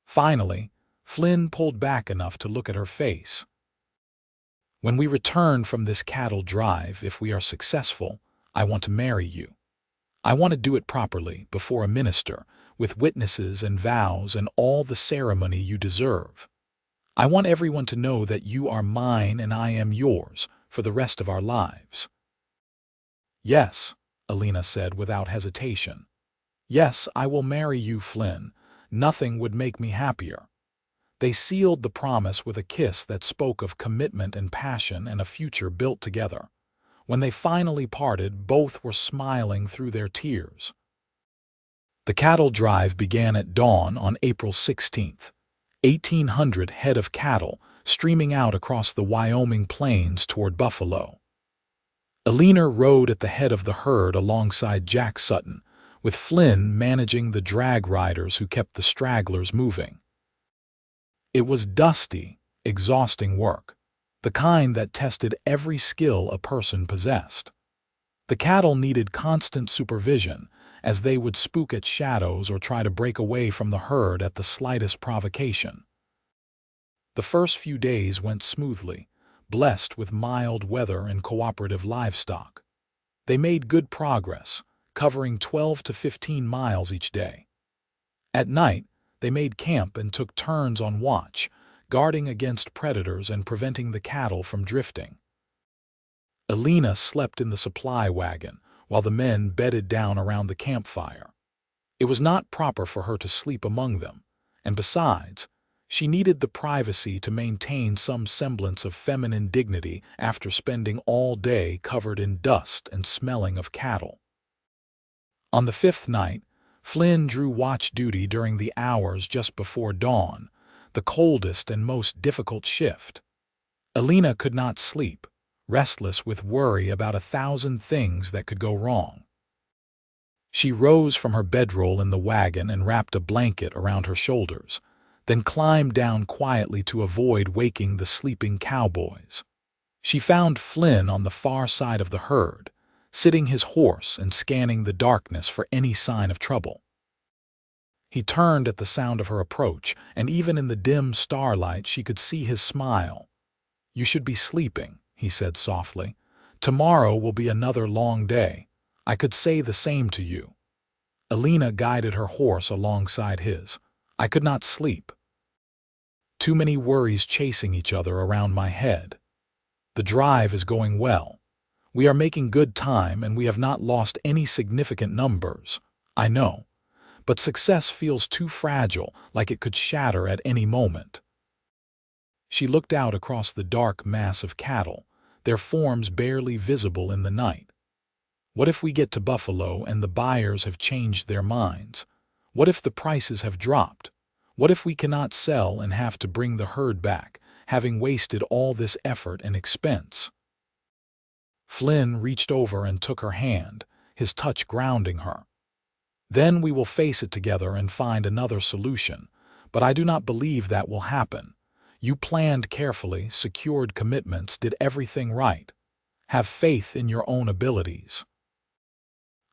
Finally, Flynn pulled back enough to look at her face. "When we return from this cattle drive, if we are successful, I want to marry you. I want to do it properly, before a minister, with witnesses and vows and all the ceremony you deserve. I want everyone to know that you are mine and I am yours for the rest of our lives." "Yes," Elena said without hesitation. "Yes, I will marry you, Flynn. Nothing would make me happier." They sealed the promise with a kiss that spoke of commitment and passion and a future built together. When they finally parted, both were smiling through their tears. The cattle drive began at dawn on April 16th. 1,800 head of cattle streaming out across the Wyoming plains toward Buffalo. Elena rode at the head of the herd alongside Jack Sutton, with Flynn managing the drag riders who kept the stragglers moving. It was dusty, exhausting work, the kind that tested every skill a person possessed. The cattle needed constant supervision, as they would spook at shadows or try to break away from the herd at the slightest provocation. The first few days went smoothly, blessed with mild weather and cooperative livestock. They made good progress, covering 12 to 15 miles each day. At night, they made camp and took turns on watch, guarding against predators and preventing the cattle from drifting. Elena slept in the supply wagon, while the men bedded down around the campfire. It was not proper for her to sleep among them, and besides, she needed the privacy to maintain some semblance of feminine dignity after spending all day covered in dust and smelling of cattle. On the 5th night, Flynn drew watch duty during the hours just before dawn, the coldest and most difficult shift. Elena could not sleep, restless with worry about 1,000 things that could go wrong. She rose from her bedroll in the wagon and wrapped a blanket around her shoulders, then climbed down quietly to avoid waking the sleeping cowboys. She found Flynn on the far side of the herd, sitting his horse and scanning the darkness for any sign of trouble. He turned at the sound of her approach, and even in the dim starlight she could see his smile. "You should be sleeping," he said softly. "Tomorrow will be another long day. I could say the same to you." Elena guided her horse alongside his. "I could not sleep. Too many worries chasing each other around my head. The drive is going well. We are making good time and we have not lost any significant numbers. I know. But success feels too fragile, like it could shatter at any moment." She looked out across the dark mass of cattle, their forms barely visible in the night. What if we get to Buffalo and the buyers have changed their minds? What if the prices have dropped? What if we cannot sell and have to bring the herd back, having wasted all this effort and expense? Flynn reached over and took her hand, his touch grounding her. "Then we will face it together and find another solution, but I do not believe that will happen. You planned carefully, secured commitments, did everything right. Have faith in your own abilities."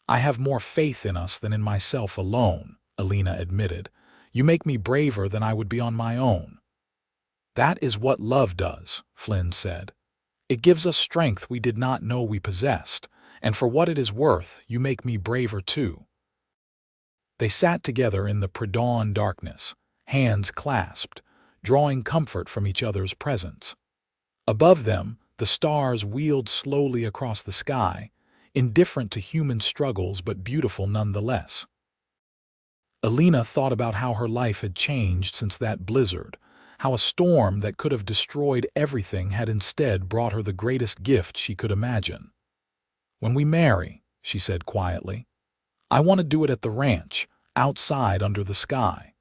"I have more faith in us than in myself alone," Elena admitted. "You make me braver than I would be on my own." "That is what love does," Flynn said. "It gives us strength we did not know we possessed, and for what it is worth, you make me braver too." They sat together in the pre-dawn darkness, hands clasped, drawing comfort from each other's presence. Above them, the stars wheeled slowly across the sky, indifferent to human struggles but beautiful nonetheless. Elena thought about how her life had changed since that blizzard, how a storm that could have destroyed everything had instead brought her the greatest gift she could imagine. "When we marry," she said quietly, "I want to do it at the ranch, outside under the sky.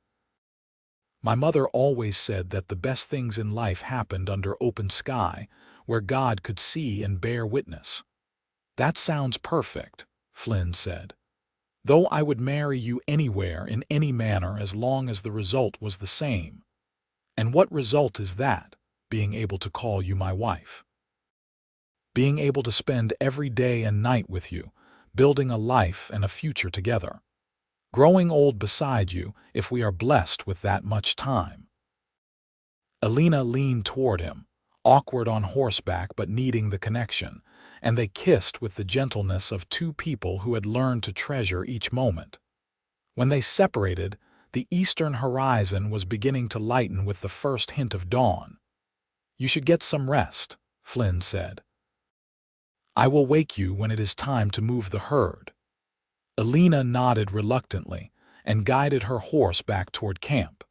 My mother always said that the best things in life happened under open sky, where God could see and bear witness." "That sounds perfect," Flynn said. "Though I would marry you anywhere in any manner as long as the result was the same." "And what result is that, being able to call you my wife?" "Being able to spend every day and night with you, building a life and a future together. Growing old beside you if we are blessed with that much time." Elena leaned toward him, awkward on horseback but needing the connection, and they kissed with the gentleness of two people who had learned to treasure each moment. When they separated, the eastern horizon was beginning to lighten with the first hint of dawn. "You should get some rest," Flynn said. "I will wake you when it is time to move the herd." Elena nodded reluctantly and guided her horse back toward camp,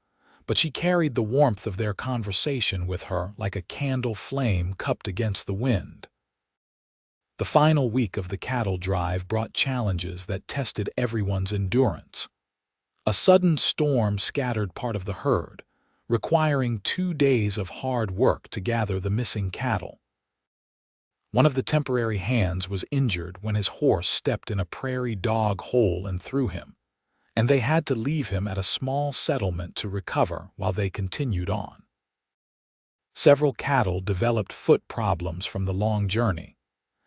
but she carried the warmth of their conversation with her like a candle flame cupped against the wind. The final week of the cattle drive brought challenges that tested everyone's endurance. A sudden storm scattered part of the herd, requiring 2 days of hard work to gather the missing cattle. One of the temporary hands was injured when his horse stepped in a prairie dog hole and threw him, and they had to leave him at a small settlement to recover while they continued on. Several cattle developed foot problems from the long journey,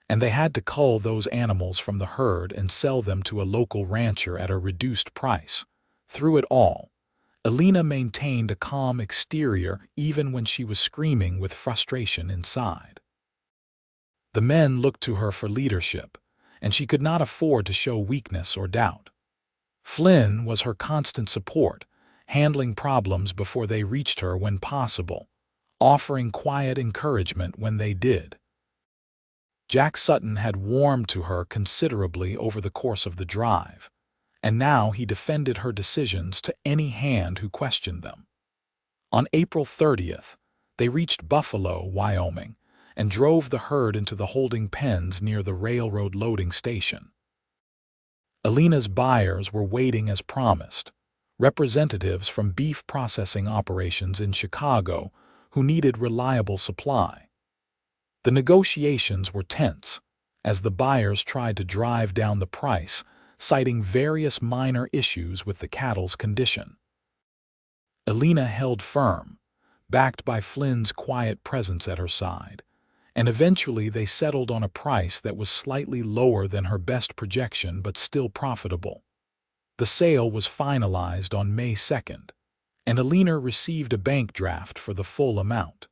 and they had to cull those animals from the herd and sell them to a local rancher at a reduced price. Through it all, Elena maintained a calm exterior even when she was screaming with frustration inside. The men looked to her for leadership, and she could not afford to show weakness or doubt. Flynn was her constant support, handling problems before they reached her when possible, offering quiet encouragement when they did. Jack Sutton had warmed to her considerably over the course of the drive, and now he defended her decisions to any hand who questioned them. On April 30th, they reached Buffalo, Wyoming, and drove the herd into the holding pens near the railroad loading station. Elena's buyers were waiting as promised, representatives from beef processing operations in Chicago who needed reliable supply. The negotiations were tense, as the buyers tried to drive down the price, citing various minor issues with the cattle's condition. Elena held firm, backed by Flynn's quiet presence at her side, and eventually they settled on a price that was slightly lower than her best projection but still profitable. The sale was finalized on May 2nd, and Elena received a bank draft for the full amount.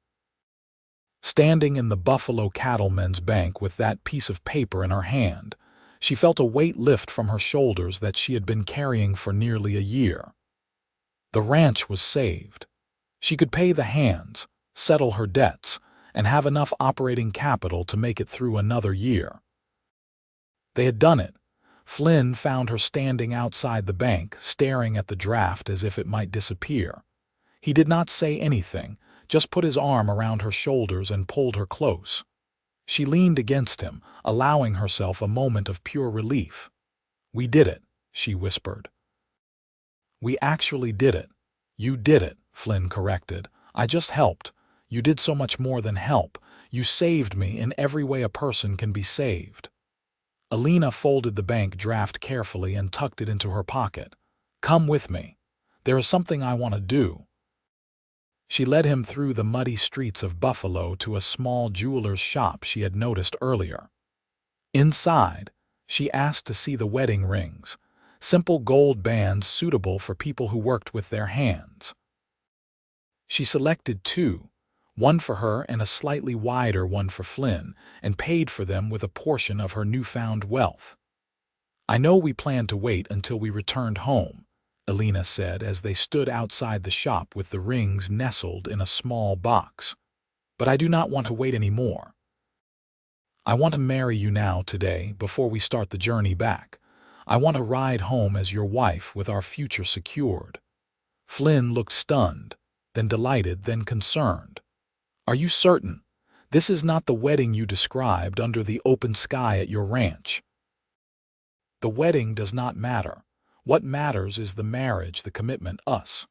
Standing in the Buffalo Cattlemen's Bank with that piece of paper in her hand, she felt a weight lift from her shoulders that she had been carrying for nearly a year. The ranch was saved. She could pay the hands, settle her debts, and have enough operating capital to make it through another year. They had done it. Flynn found her standing outside the bank, staring at the draft as if it might disappear. He did not say anything, just put his arm around her shoulders and pulled her close. She leaned against him, allowing herself a moment of pure relief. "We did it," she whispered. "We actually did it." "You did it," Flynn corrected. "I just helped. You did so much more than help. You saved me in every way a person can be saved." Elena folded the bank draft carefully and tucked it into her pocket. "Come with me. There is something I want to do." She led him through the muddy streets of Buffalo to a small jeweler's shop she had noticed earlier. Inside, she asked to see the wedding rings, simple gold bands suitable for people who worked with their hands. She selected two, one for her and a slightly wider one for Flynn, and paid for them with a portion of her newfound wealth. "I know we planned to wait until we returned home," Elena said as they stood outside the shop with the rings nestled in a small box. "But I do not want to wait any more. I want to marry you now today before we start the journey back. I want to ride home as your wife with our future secured." Flynn looked stunned, then delighted, then concerned. "Are you certain? This is not the wedding you described under the open sky at your ranch." "The wedding does not matter. What matters is the marriage, the commitment, us."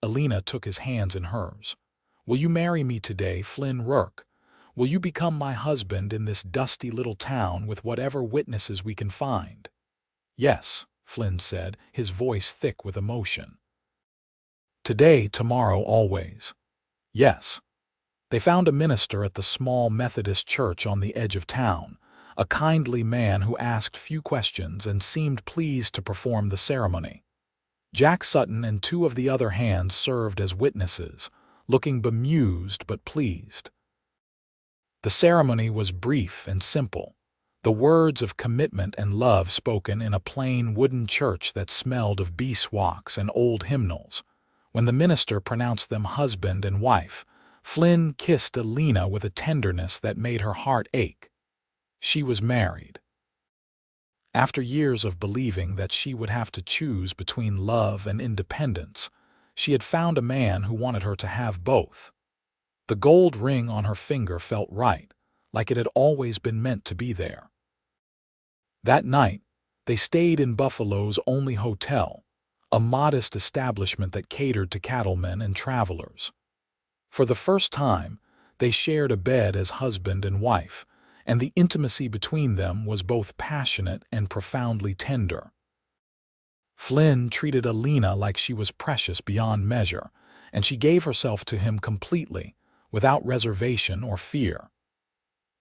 Elena took his hands in hers. "Will you marry me today, Flynn Rourke? Will you become my husband in this dusty little town with whatever witnesses we can find?" "Yes," Flynn said, his voice thick with emotion. "Today, tomorrow, always." "Yes." They found a minister at the small Methodist church on the edge of town, a kindly man who asked few questions and seemed pleased to perform the ceremony. Jack Sutton and two of the other hands served as witnesses, looking bemused but pleased. The ceremony was brief and simple, the words of commitment and love spoken in a plain wooden church that smelled of beeswax and old hymnals. When the minister pronounced them husband and wife, Flynn kissed Elena with a tenderness that made her heart ache. She was married. After years of believing that she would have to choose between love and independence, she had found a man who wanted her to have both. The gold ring on her finger felt right, like it had always been meant to be there. That night, they stayed in Buffalo's only hotel, a modest establishment that catered to cattlemen and travelers. For the first time, they shared a bed as husband and wife, and the intimacy between them was both passionate and profoundly tender. Flynn treated Elena like she was precious beyond measure, and she gave herself to him completely, without reservation or fear.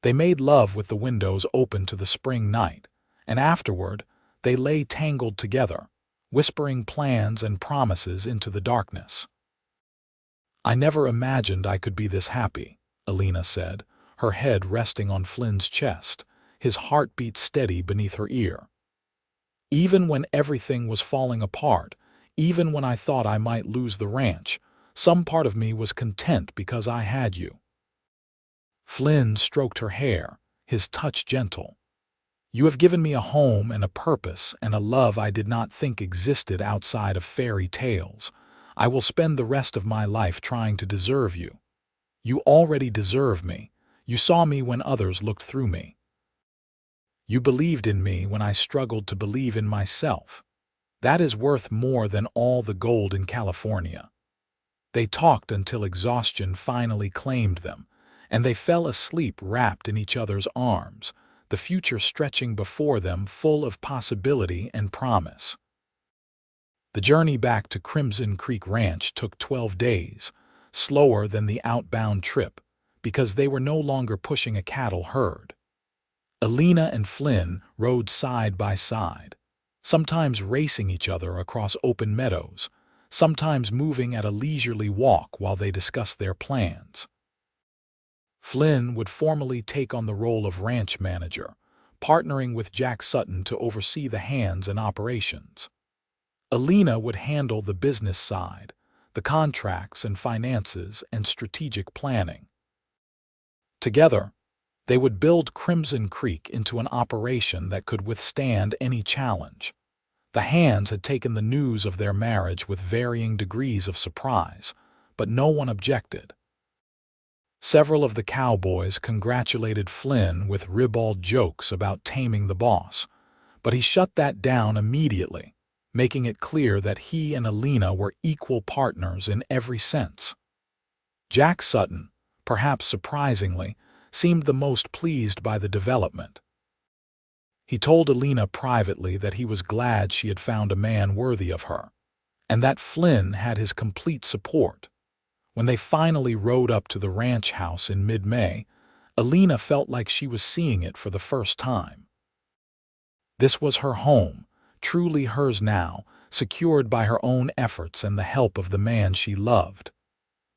They made love with the windows open to the spring night, and afterward they lay tangled together, whispering plans and promises into the darkness. "I never imagined I could be this happy," Elena said, her head resting on Flynn's chest, his heartbeat steady beneath her ear. "Even when everything was falling apart, even when I thought I might lose the ranch, some part of me was content because I had you." Flynn stroked her hair, his touch gentle. "You have given me a home and a purpose and a love I did not think existed outside of fairy tales. I will spend the rest of my life trying to deserve you. You already deserve me. You saw me when others looked through me. You believed in me when I struggled to believe in myself. That is worth more than all the gold in California." They talked until exhaustion finally claimed them, and they fell asleep wrapped in each other's arms, the future stretching before them full of possibility and promise. The journey back to Crimson Creek Ranch took 12 days, slower than the outbound trip, because they were no longer pushing a cattle herd. Elena and Flynn rode side by side, sometimes racing each other across open meadows, sometimes moving at a leisurely walk while they discussed their plans. Flynn would formally take on the role of ranch manager, partnering with Jack Sutton to oversee the hands and operations. Elena would handle the business side, the contracts and finances and strategic planning. Together, they would build Crimson Creek into an operation that could withstand any challenge. The hands had taken the news of their marriage with varying degrees of surprise, but no one objected. Several of the cowboys congratulated Flynn with ribald jokes about taming the boss, but he shut that down immediately, making it clear that he and Elena were equal partners in every sense. Jack Sutton, perhaps surprisingly, seemed the most pleased by the development. He told Elena privately that he was glad she had found a man worthy of her, and that Flynn had his complete support. When they finally rode up to the ranch house in mid-May, Elena felt like she was seeing it for the first time. This was her home, truly hers now, secured by her own efforts and the help of the man she loved.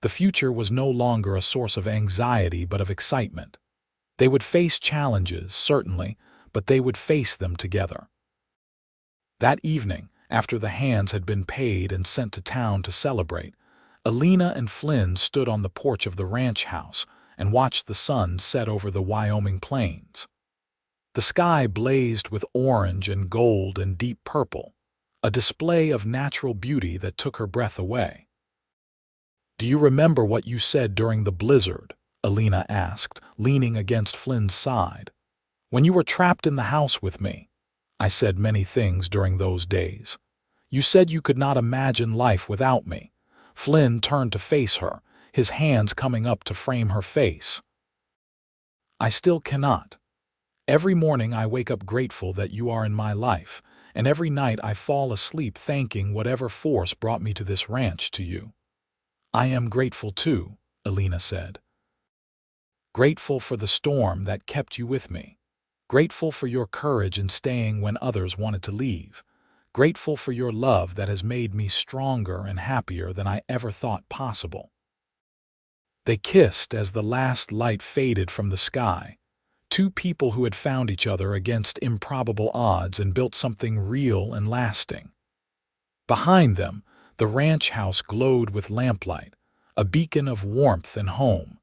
The future was no longer a source of anxiety but of excitement. They would face challenges, certainly, but they would face them together. That evening, after the hands had been paid and sent to town to celebrate, Elena and Flynn stood on the porch of the ranch house and watched the sun set over the Wyoming plains. The sky blazed with orange and gold and deep purple, a display of natural beauty that took her breath away. "Do you remember what you said during the blizzard?" Elena asked, leaning against Flynn's side. "When you were trapped in the house with me, I said many things during those days. You said you could not imagine life without me." Flynn turned to face her, his hands coming up to frame her face. "I still cannot. Every morning I wake up grateful that you are in my life, and every night I fall asleep thanking whatever force brought me to this ranch to you." "I am grateful too," Elena said. "Grateful for the storm that kept you with me. Grateful for your courage in staying when others wanted to leave. Grateful for your love that has made me stronger and happier than I ever thought possible." They kissed as the last light faded from the sky, two people who had found each other against improbable odds and built something real and lasting. Behind them, the ranch house glowed with lamplight, a beacon of warmth and home.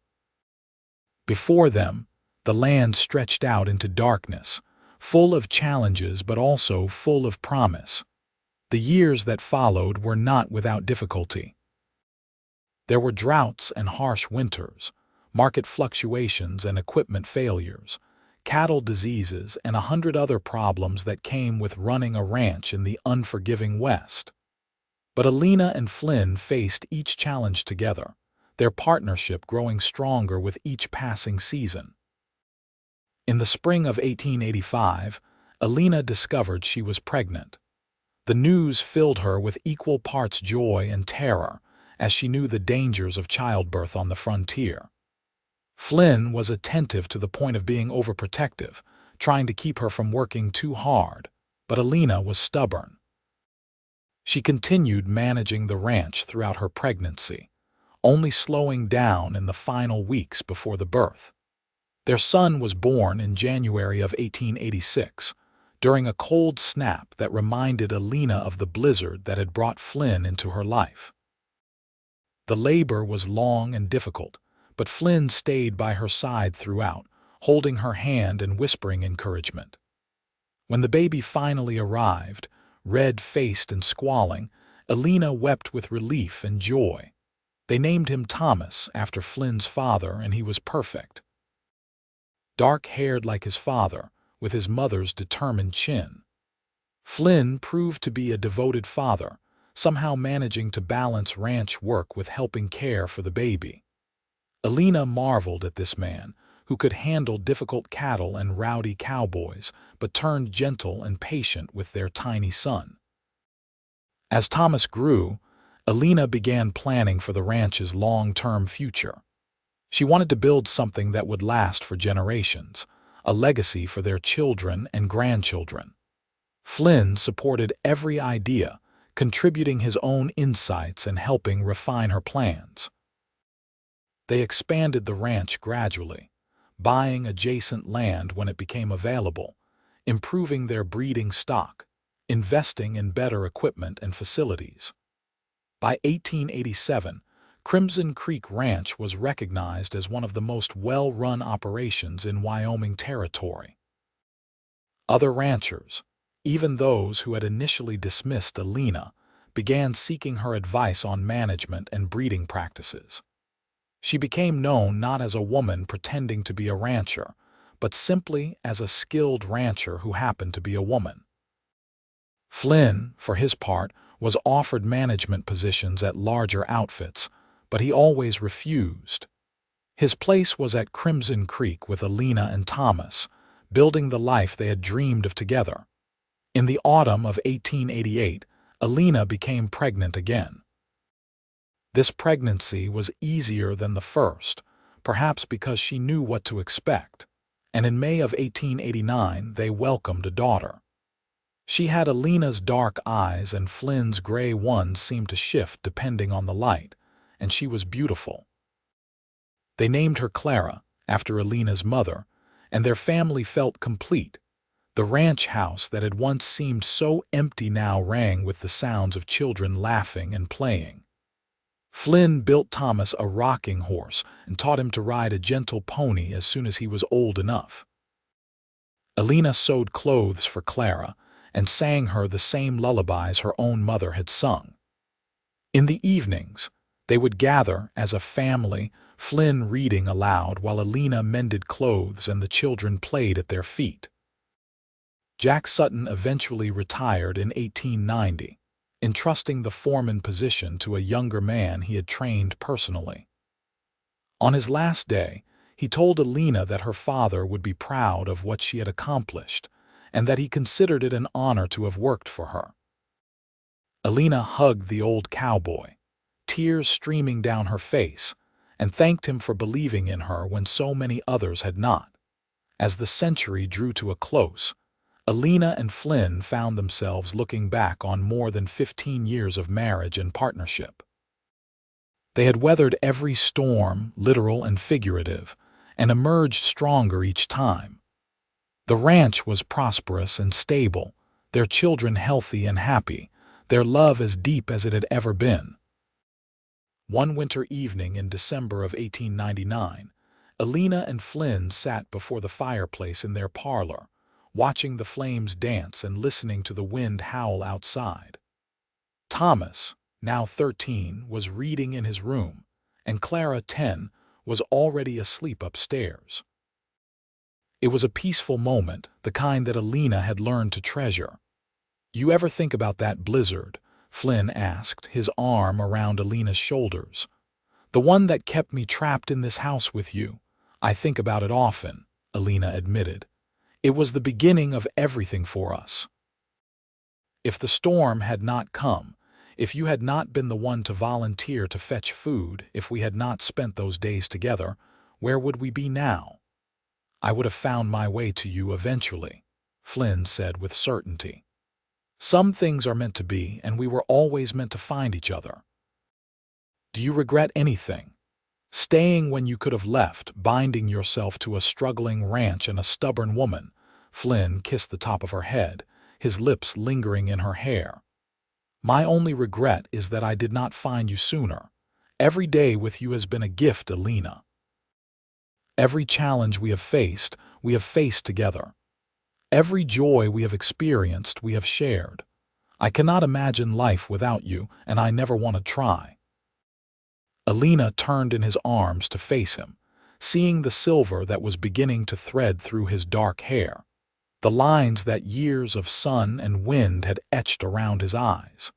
Before them, the land stretched out into darkness, full of challenges but also full of promise. The years that followed were not without difficulty. There were droughts and harsh winters, market fluctuations and equipment failures, cattle diseases and 100 other problems that came with running a ranch in the unforgiving West. But Elena and Flynn faced each challenge together, their partnership growing stronger with each passing season. In the spring of 1885, Elena discovered she was pregnant. The news filled her with equal parts joy and terror, as she knew the dangers of childbirth on the frontier. Flynn was attentive to the point of being overprotective, trying to keep her from working too hard, but Elena was stubborn. She continued managing the ranch throughout her pregnancy, only slowing down in the final weeks before the birth. Their son was born in January of 1886, during a cold snap that reminded Elena of the blizzard that had brought Flynn into her life. The labor was long and difficult, but Flynn stayed by her side throughout, holding her hand and whispering encouragement. When the baby finally arrived, red-faced and squalling, Elena wept with relief and joy. They named him Thomas after Flynn's father, and he was perfect. Dark-haired like his father, with his mother's determined chin. Flynn proved to be a devoted father, somehow managing to balance ranch work with helping care for the baby. Elena marveled at this man, who could handle difficult cattle and rowdy cowboys, but turned gentle and patient with their tiny son. As Thomas grew, Elena began planning for the ranch's long-term future. She wanted to build something that would last for generations, a legacy for their children and grandchildren. Flynn supported every idea, contributing his own insights and helping refine her plans. They expanded the ranch gradually, buying adjacent land when it became available, improving their breeding stock, investing in better equipment and facilities. By 1887, Crimson Creek Ranch was recognized as one of the most well-run operations in Wyoming territory. Other ranchers, even those who had initially dismissed Elena, began seeking her advice on management and breeding practices. She became known not as a woman pretending to be a rancher, but simply as a skilled rancher who happened to be a woman. Flynn, for his part, was offered management positions at larger outfits, but he always refused. His place was at Crimson Creek with Elena and Thomas, building the life they had dreamed of together. In the autumn of 1888, Elena became pregnant again. This pregnancy was easier than the first, perhaps because she knew what to expect, and in May of 1889 they welcomed a daughter. She had Elena's dark eyes and Flynn's gray ones seemed to shift depending on the light, and she was beautiful. They named her Clara, after Elena's mother, and their family felt complete. The ranch house that had once seemed so empty now rang with the sounds of children laughing and playing. Flynn built Thomas a rocking horse and taught him to ride a gentle pony as soon as he was old enough. Elena sewed clothes for Clara and sang her the same lullabies her own mother had sung. In the evenings, they would gather as a family, Flynn reading aloud while Elena mended clothes and the children played at their feet. Jack Sutton eventually retired in 1890, entrusting the foreman position to a younger man he had trained personally. On his last day, he told Elena that her father would be proud of what she had accomplished, and that he considered it an honor to have worked for her. Elena hugged the old cowboy, tears streaming down her face, and thanked him for believing in her when so many others had not. As the century drew to a close, Elena and Flynn found themselves looking back on more than 15 years of marriage and partnership. They had weathered every storm, literal and figurative, and emerged stronger each time. The ranch was prosperous and stable, their children healthy and happy, their love as deep as it had ever been. One winter evening in December of 1899, Elena and Flynn sat before the fireplace in their parlor, watching the flames dance and listening to the wind howl outside. Thomas, now 13, was reading in his room, and Clara, 10, was already asleep upstairs. It was a peaceful moment, the kind that Elena had learned to treasure. "You ever think about that blizzard?" Flynn asked, his arm around Elena's shoulders. "The one that kept me trapped in this house with you. I think about it often," Elena admitted. "It was the beginning of everything for us. If the storm had not come, if you had not been the one to volunteer to fetch food, if we had not spent those days together, where would we be now?" "I would have found my way to you eventually," Flynn said with certainty. "Some things are meant to be, and we were always meant to find each other." "Do you regret anything? Staying when you could have left, binding yourself to a struggling ranch and a stubborn woman?" Flynn kissed the top of her head, his lips lingering in her hair. "My only regret is that I did not find you sooner. Every day with you has been a gift, Elena. Every challenge we have faced together. Every joy we have experienced, we have shared. I cannot imagine life without you, and I never want to try." Elena turned in his arms to face him, seeing the silver that was beginning to thread through his dark hair. the lines that years of sun and wind had etched around his eyes.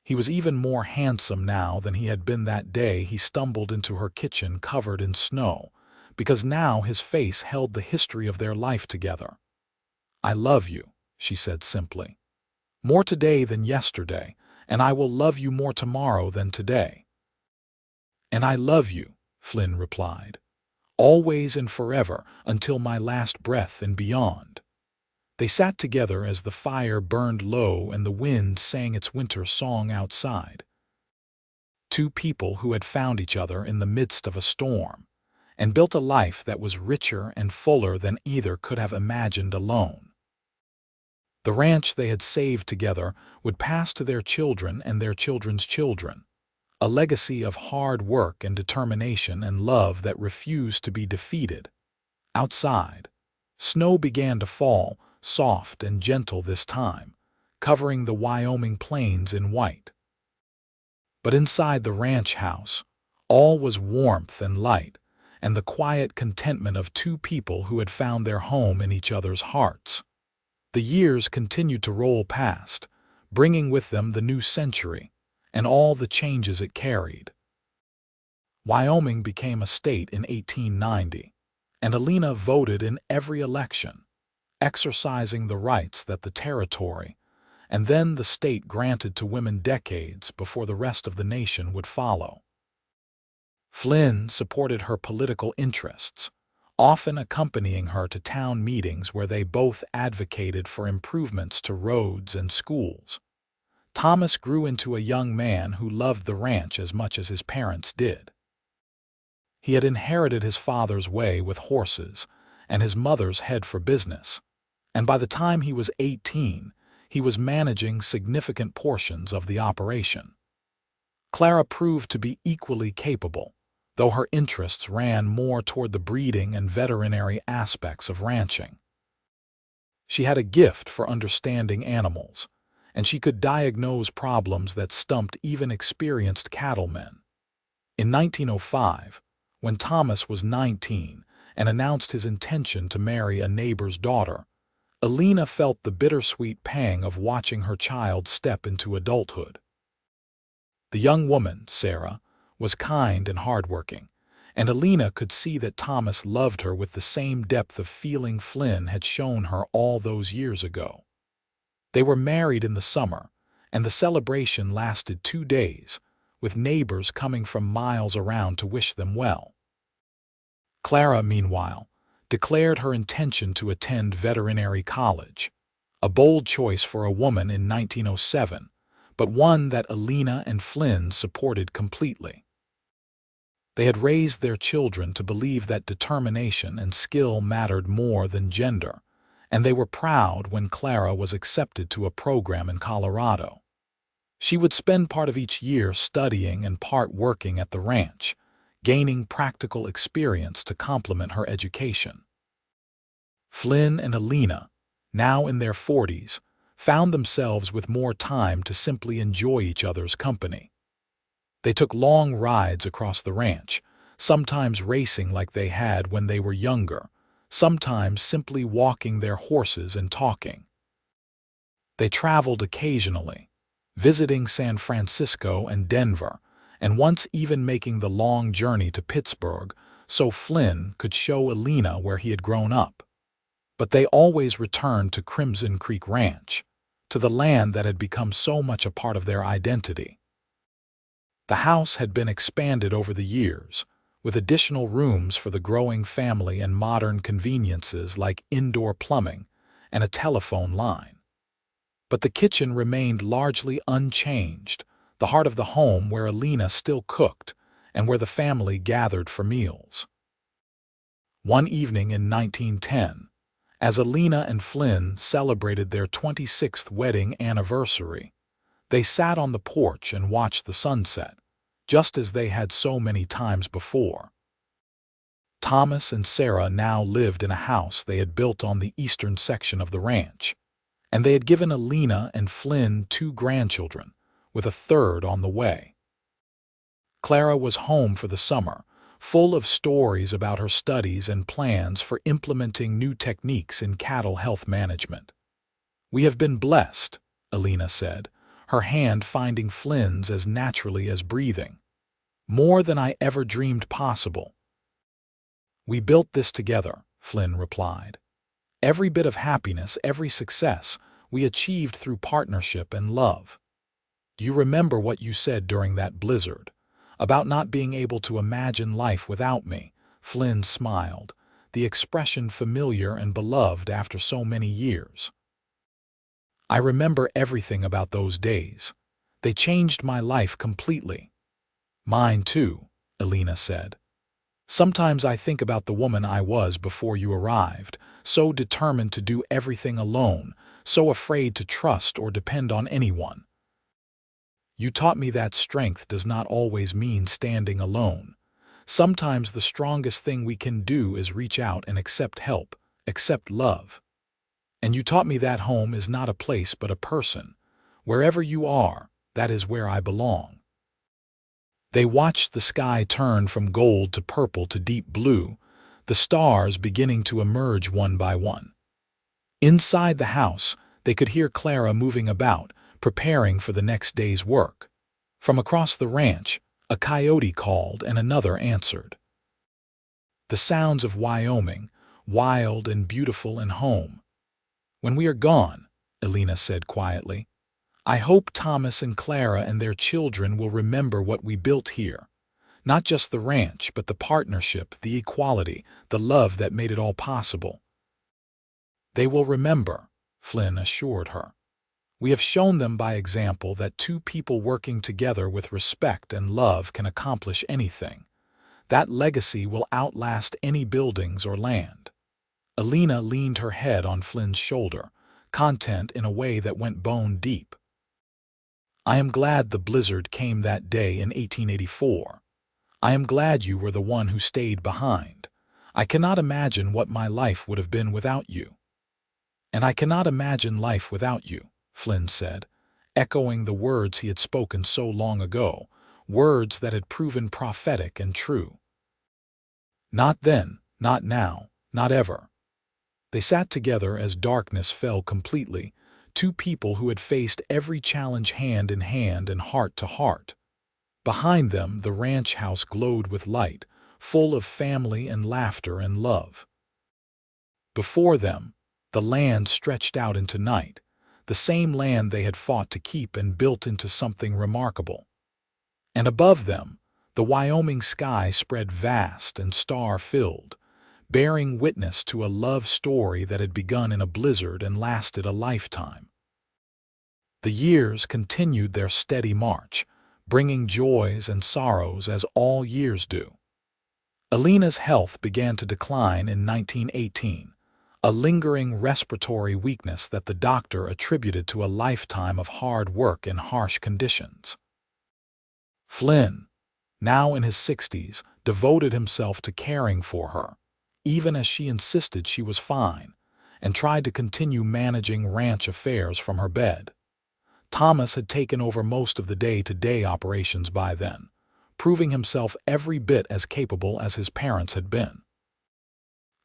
He was even more handsome now than he had been that day he stumbled into her kitchen covered in snow, because now his face held the history of their life together. "I love you," she said simply. "More today than yesterday, and I will love you more tomorrow than today." "And I love you," Flynn replied, "always and forever, until my last breath and beyond." They sat together as the fire burned low and the wind sang its winter song outside. Two people who had found each other in the midst of a storm, and built a life that was richer and fuller than either could have imagined alone. The ranch they had saved together would pass to their children and their children's children, a legacy of hard work and determination and love that refused to be defeated. Outside, snow began to fall, soft and gentle this time, covering the Wyoming plains in white. But inside the ranch house, all was warmth and light, and the quiet contentment of two people who had found their home in each other's hearts. The years continued to roll past, bringing with them the new century and all the changes it carried. Wyoming became a state in 1890, and Elena voted in every election, exercising the rights that the territory and then the state granted to women decades before the rest of the nation would follow. Flynn supported her political interests, often accompanying her to town meetings where they both advocated for improvements to roads and schools. Thomas grew into a young man who loved the ranch as much as his parents did. He had inherited his father's way with horses and his mother's head for business, and by the time he was 18, he was managing significant portions of the operation. Clara proved to be equally capable, though her interests ran more toward the breeding and veterinary aspects of ranching. She had a gift for understanding animals, and she could diagnose problems that stumped even experienced cattlemen. In 1905, when Thomas was 19 and announced his intention to marry a neighbor's daughter, Elena felt the bittersweet pang of watching her child step into adulthood. The young woman, Sarah, was kind and hardworking, and Elena could see that Thomas loved her with the same depth of feeling Flynn had shown her all those years ago. They were married in the summer, and the celebration lasted 2 days, with neighbors coming from miles around to wish them well. Clara, meanwhile, declared her intention to attend veterinary college, a bold choice for a woman in 1907, but one that Elena and Flynn supported completely. They had raised their children to believe that determination and skill mattered more than gender, and they were proud when Clara was accepted to a program in Colorado. She would spend part of each year studying and part working at the ranch, gaining practical experience to complement her education. Flynn and Elena, now in their 40s, found themselves with more time to simply enjoy each other's company. They took long rides across the ranch, sometimes racing like they had when they were younger, sometimes simply walking their horses and talking. They traveled occasionally, visiting San Francisco and Denver, and once even making the long journey to Pittsburgh so Flynn could show Elena where he had grown up. But they always returned to Crimson Creek Ranch, to the land that had become so much a part of their identity. The house had been expanded over the years, with additional rooms for the growing family and modern conveniences like indoor plumbing and a telephone line. But the kitchen remained largely unchanged, the heart of the home where Elena still cooked and where the family gathered for meals. One evening in 1910, as Elena and Flynn celebrated their 26th wedding anniversary, they sat on the porch and watched the sunset, just as they had so many times before. Thomas and Sarah now lived in a house they had built on the eastern section of the ranch, and they had given Elena and Flynn 2 grandchildren, with a third on the way. Clara was home for the summer, full of stories about her studies and plans for implementing new techniques in cattle health management. "We have been blessed," Elena said, her hand finding Flynn's as naturally as breathing. "More than I ever dreamed possible." "We built this together," Flynn replied. "Every bit of happiness, every success, we achieved through partnership and love. Do you remember what you said during that blizzard, about not being able to imagine life without me?" Flynn smiled, the expression familiar and beloved after so many years. "I remember everything about those days. They changed my life completely." "Mine too," Elena said. "Sometimes I think about the woman I was before you arrived, so determined to do everything alone, so afraid to trust or depend on anyone. You taught me that strength does not always mean standing alone. Sometimes the strongest thing we can do is reach out and accept help, accept love. And you taught me that home is not a place but a person. Wherever you are, that is where I belong." They watched the sky turn from gold to purple to deep blue, the stars beginning to emerge one by one. Inside the house, they could hear Clara moving about, preparing for the next day's work. From across the ranch, a coyote called and another answered. The sounds of Wyoming, wild and beautiful and home. "When we are gone," Elena said quietly, "I hope Thomas and Clara and their children will remember what we built here. Not just the ranch, but the partnership, the equality, the love that made it all possible." "They will remember," Flynn assured her. "We have shown them by example that two people working together with respect and love can accomplish anything. That legacy will outlast any buildings or land." Elena leaned her head on Flynn's shoulder, content in a way that went bone deep. "I am glad the blizzard came that day in 1884. I am glad you were the one who stayed behind. I cannot imagine what my life would have been without you." "And I cannot imagine life without you," Flynn said, echoing the words he had spoken so long ago, words that had proven prophetic and true. "Not then, not now, not ever." They sat together as darkness fell completely, two people who had faced every challenge hand in hand and heart to heart. Behind them, the ranch house glowed with light, full of family and laughter and love. Before them, the land stretched out into night, the same land they had fought to keep and built into something remarkable. And above them, the Wyoming sky spread vast and star-filled, bearing witness to a love story that had begun in a blizzard and lasted a lifetime. The years continued their steady march, bringing joys and sorrows as all years do. Elena's health began to decline in 1918, a lingering respiratory weakness that the doctor attributed to a lifetime of hard work in harsh conditions. Flynn, now in his 60s, devoted himself to caring for her, even as she insisted she was fine, and tried to continue managing ranch affairs from her bed. Thomas had taken over most of the day-to-day operations by then, proving himself every bit as capable as his parents had been.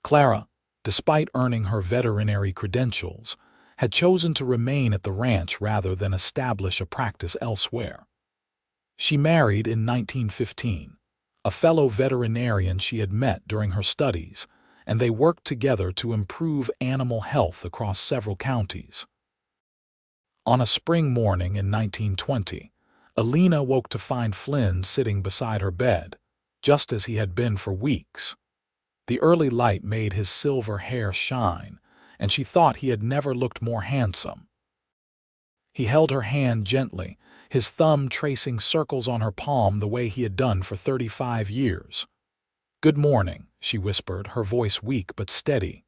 Clara, despite earning her veterinary credentials, had chosen to remain at the ranch rather than establish a practice elsewhere. She married in 1915, a fellow veterinarian she had met during her studies, and they worked together to improve animal health across several counties. On a spring morning in 1920, Elena woke to find Flynn sitting beside her bed, just as he had been for weeks. The early light made his silver hair shine, and she thought he had never looked more handsome. He held her hand gently, his thumb tracing circles on her palm the way he had done for 35 years. "Good morning," she whispered, her voice weak but steady.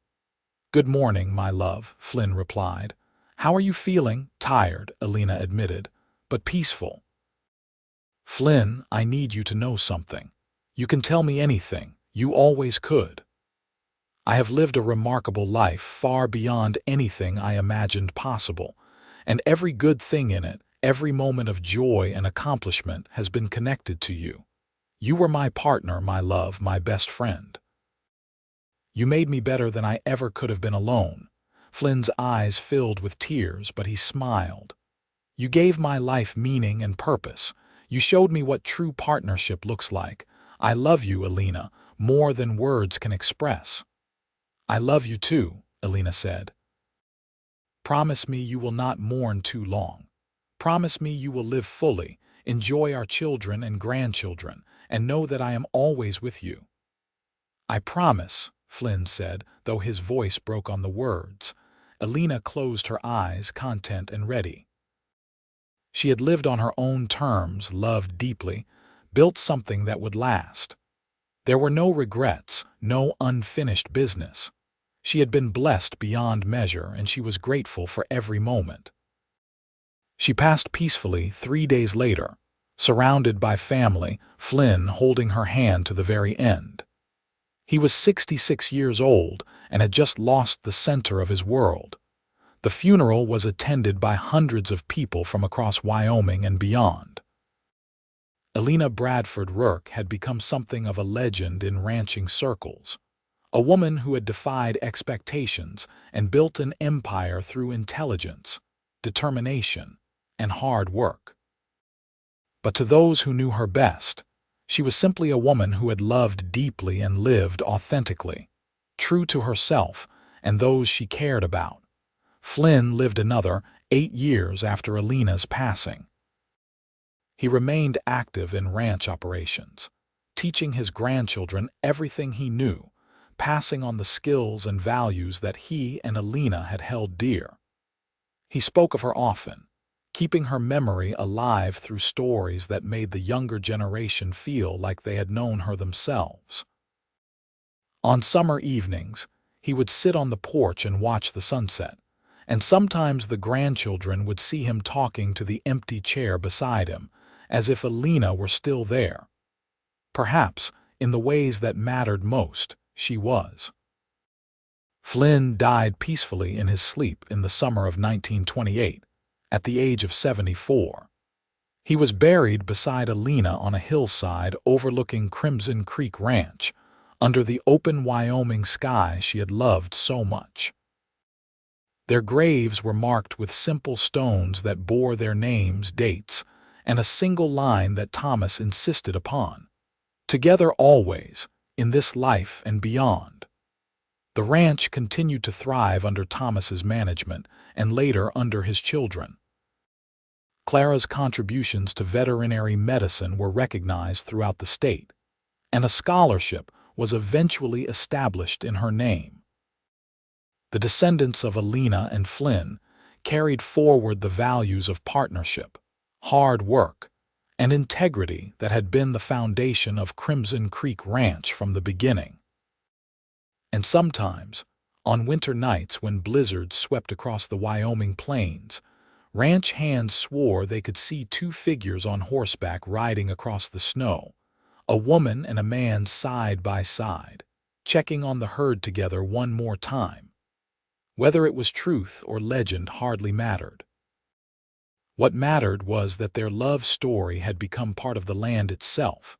"Good morning, my love," Flynn replied. "How are you feeling?" "Tired," Elena admitted, "but peaceful." "Flynn, I need you to know something. You can tell me anything. You always could. I have lived a remarkable life far beyond anything I imagined possible, and every good thing in it, every moment of joy and accomplishment has been connected to you. You were my partner, my love, my best friend. You made me better than I ever could have been alone." Flynn's eyes filled with tears, but he smiled. "You gave my life meaning and purpose. You showed me what true partnership looks like. I love you, Elena, more than words can express." "I love you too," Elena said. "Promise me you will not mourn too long. Promise me you will live fully, enjoy our children and grandchildren, and know that I am always with you." "I promise," Flynn said, though his voice broke on the words. Elena closed her eyes, content and ready. She had lived on her own terms, loved deeply, built something that would last. There were no regrets, no unfinished business. She had been blessed beyond measure, and she was grateful for every moment. She passed peacefully 3 days later, surrounded by family, Flynn holding her hand to the very end. He was 66 years old and had just lost the center of his world. The funeral was attended by hundreds of people from across Wyoming and beyond. Elena Bradford Rourke had become something of a legend in ranching circles, a woman who had defied expectations and built an empire through intelligence, determination, and hard work. But to those who knew her best, she was simply a woman who had loved deeply and lived authentically, true to herself and those she cared about. Flynn lived another 8 years after Elena's passing. He remained active in ranch operations, teaching his grandchildren everything he knew, passing on the skills and values that he and Elena had held dear. He spoke of her often, keeping her memory alive through stories that made the younger generation feel like they had known her themselves. On summer evenings, he would sit on the porch and watch the sunset, and sometimes the grandchildren would see him talking to the empty chair beside him, as if Elena were still there. Perhaps, in the ways that mattered most, she was. Flynn died peacefully in his sleep in the summer of 1928, at the age of 74. He was buried beside Elena on a hillside overlooking Crimson Creek Ranch, under the open Wyoming sky she had loved so much. Their graves were marked with simple stones that bore their names, dates, and a single line that Thomas insisted upon: "Together always, in this life and beyond." The ranch continued to thrive under Thomas's management and later under his children. Clara's contributions to veterinary medicine were recognized throughout the state, and a scholarship was eventually established in her name. The descendants of Elena and Flynn carried forward the values of partnership, hard work, and integrity that had been the foundation of Crimson Creek Ranch from the beginning. And sometimes, on winter nights when blizzards swept across the Wyoming plains, ranch hands swore they could see 2 figures on horseback riding across the snow, a woman and a man side by side, checking on the herd together one more time. Whether it was truth or legend hardly mattered. What mattered was that their love story had become part of the land itself,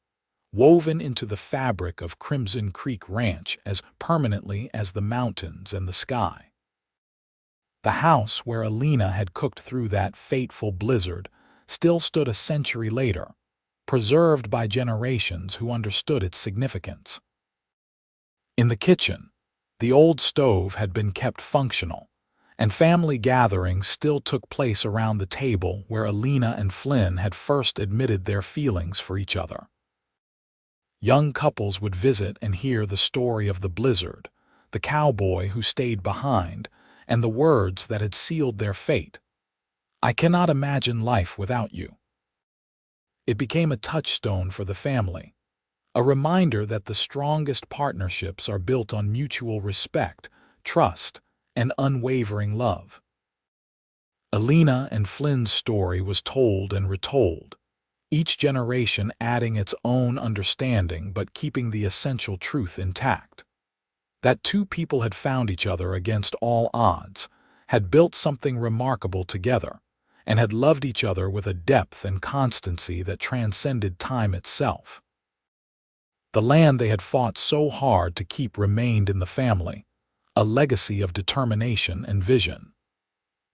woven into the fabric of Crimson Creek Ranch as permanently as the mountains and the sky. The house where Elena had cooked through that fateful blizzard still stood a century later, preserved by generations who understood its significance. In the kitchen, the old stove had been kept functional, and family gatherings still took place around the table where Elena and Flynn had first admitted their feelings for each other. Young couples would visit and hear the story of the blizzard, the cowboy who stayed behind, and the words that had sealed their fate: "I cannot imagine life without you." It became a touchstone for the family, a reminder that the strongest partnerships are built on mutual respect, trust, and unwavering love. Elena and Flynn's story was told and retold, each generation adding its own understanding but keeping the essential truth intact. That 2 people had found each other against all odds, had built something remarkable together, and had loved each other with a depth and constancy that transcended time itself. The land they had fought so hard to keep remained in the family, a legacy of determination and vision.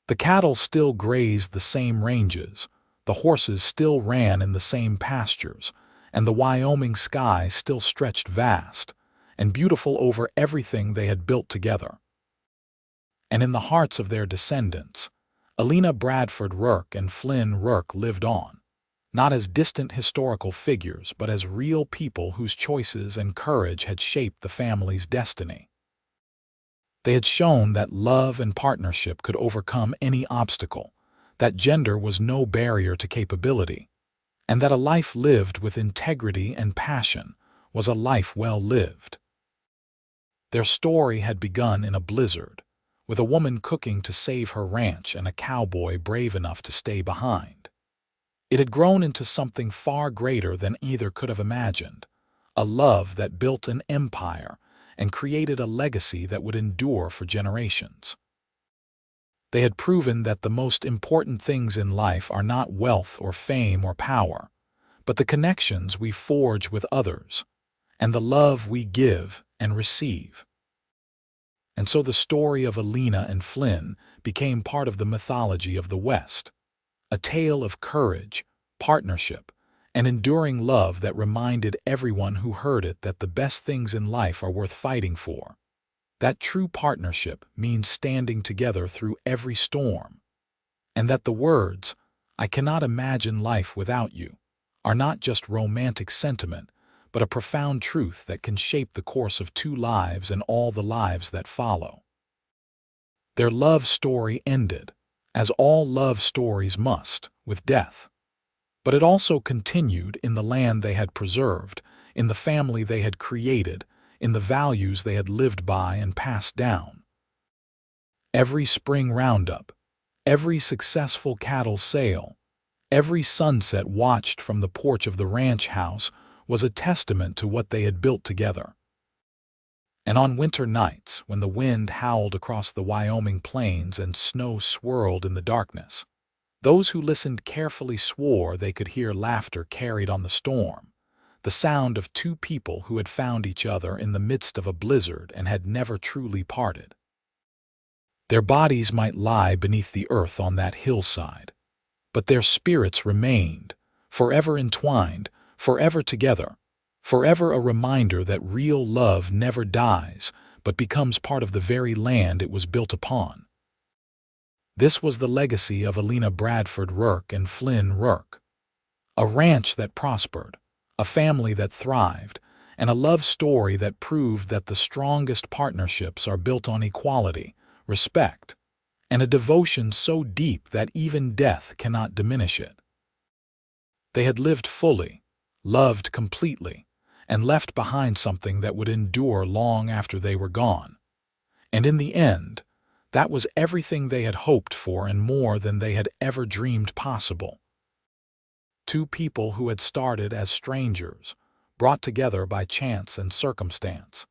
The cattle still grazed the same ranges, the horses still ran in the same pastures, and the Wyoming sky still stretched vast and beautiful over everything they had built together. And in the hearts of their descendants, Elena Bradford Rourke and Flynn Rourke lived on, not as distant historical figures, but as real people whose choices and courage had shaped the family's destiny. They had shown that love and partnership could overcome any obstacle, that gender was no barrier to capability, and that a life lived with integrity and passion was a life well lived. Their story had begun in a blizzard, with a woman cooking to save her ranch and a cowboy brave enough to stay behind. It had grown into something far greater than either could have imagined, a love that built an empire and created a legacy that would endure for generations. They had proven that the most important things in life are not wealth or fame or power, but the connections we forge with others, and the love we give and receive. And so the story of Elena and Flynn became part of the mythology of the West, a tale of courage, partnership, and enduring love that reminded everyone who heard it that the best things in life are worth fighting for. That true partnership means standing together through every storm, and that the words, "I cannot imagine life without you," are not just romantic sentiment, but a profound truth that can shape the course of two lives and all the lives that follow. Their love story ended, as all love stories must, with death. But it also continued in the land they had preserved, in the family they had created, in the values they had lived by and passed down. Every spring roundup, every successful cattle sale, every sunset watched from the porch of the ranch house was a testament to what they had built together. And on winter nights, when the wind howled across the Wyoming plains and snow swirled in the darkness, those who listened carefully swore they could hear laughter carried on the storm, the sound of two people who had found each other in the midst of a blizzard and had never truly parted. Their bodies might lie beneath the earth on that hillside, but their spirits remained, forever entwined, forever together, forever a reminder that real love never dies but becomes part of the very land it was built upon. This was the legacy of Elena Bradford Rourke and Flynn Rourke. A ranch that prospered, a family that thrived, and a love story that proved that the strongest partnerships are built on equality, respect, and a devotion so deep that even death cannot diminish it. They had lived fully, loved completely, and left behind something that would endure long after they were gone. And in the end, that was everything they had hoped for and more than they had ever dreamed possible. Two people who had started as strangers, brought together by chance and circumstance,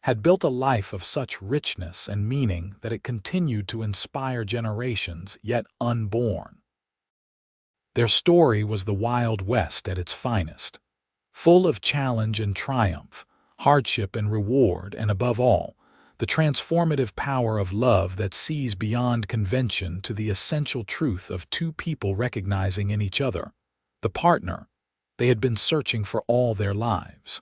had built a life of such richness and meaning that it continued to inspire generations yet unborn. Their story was the Wild West at its finest, full of challenge and triumph, hardship and reward, and above all, the transformative power of love that sees beyond convention to the essential truth of two people recognizing in each other the partner they had been searching for all their lives.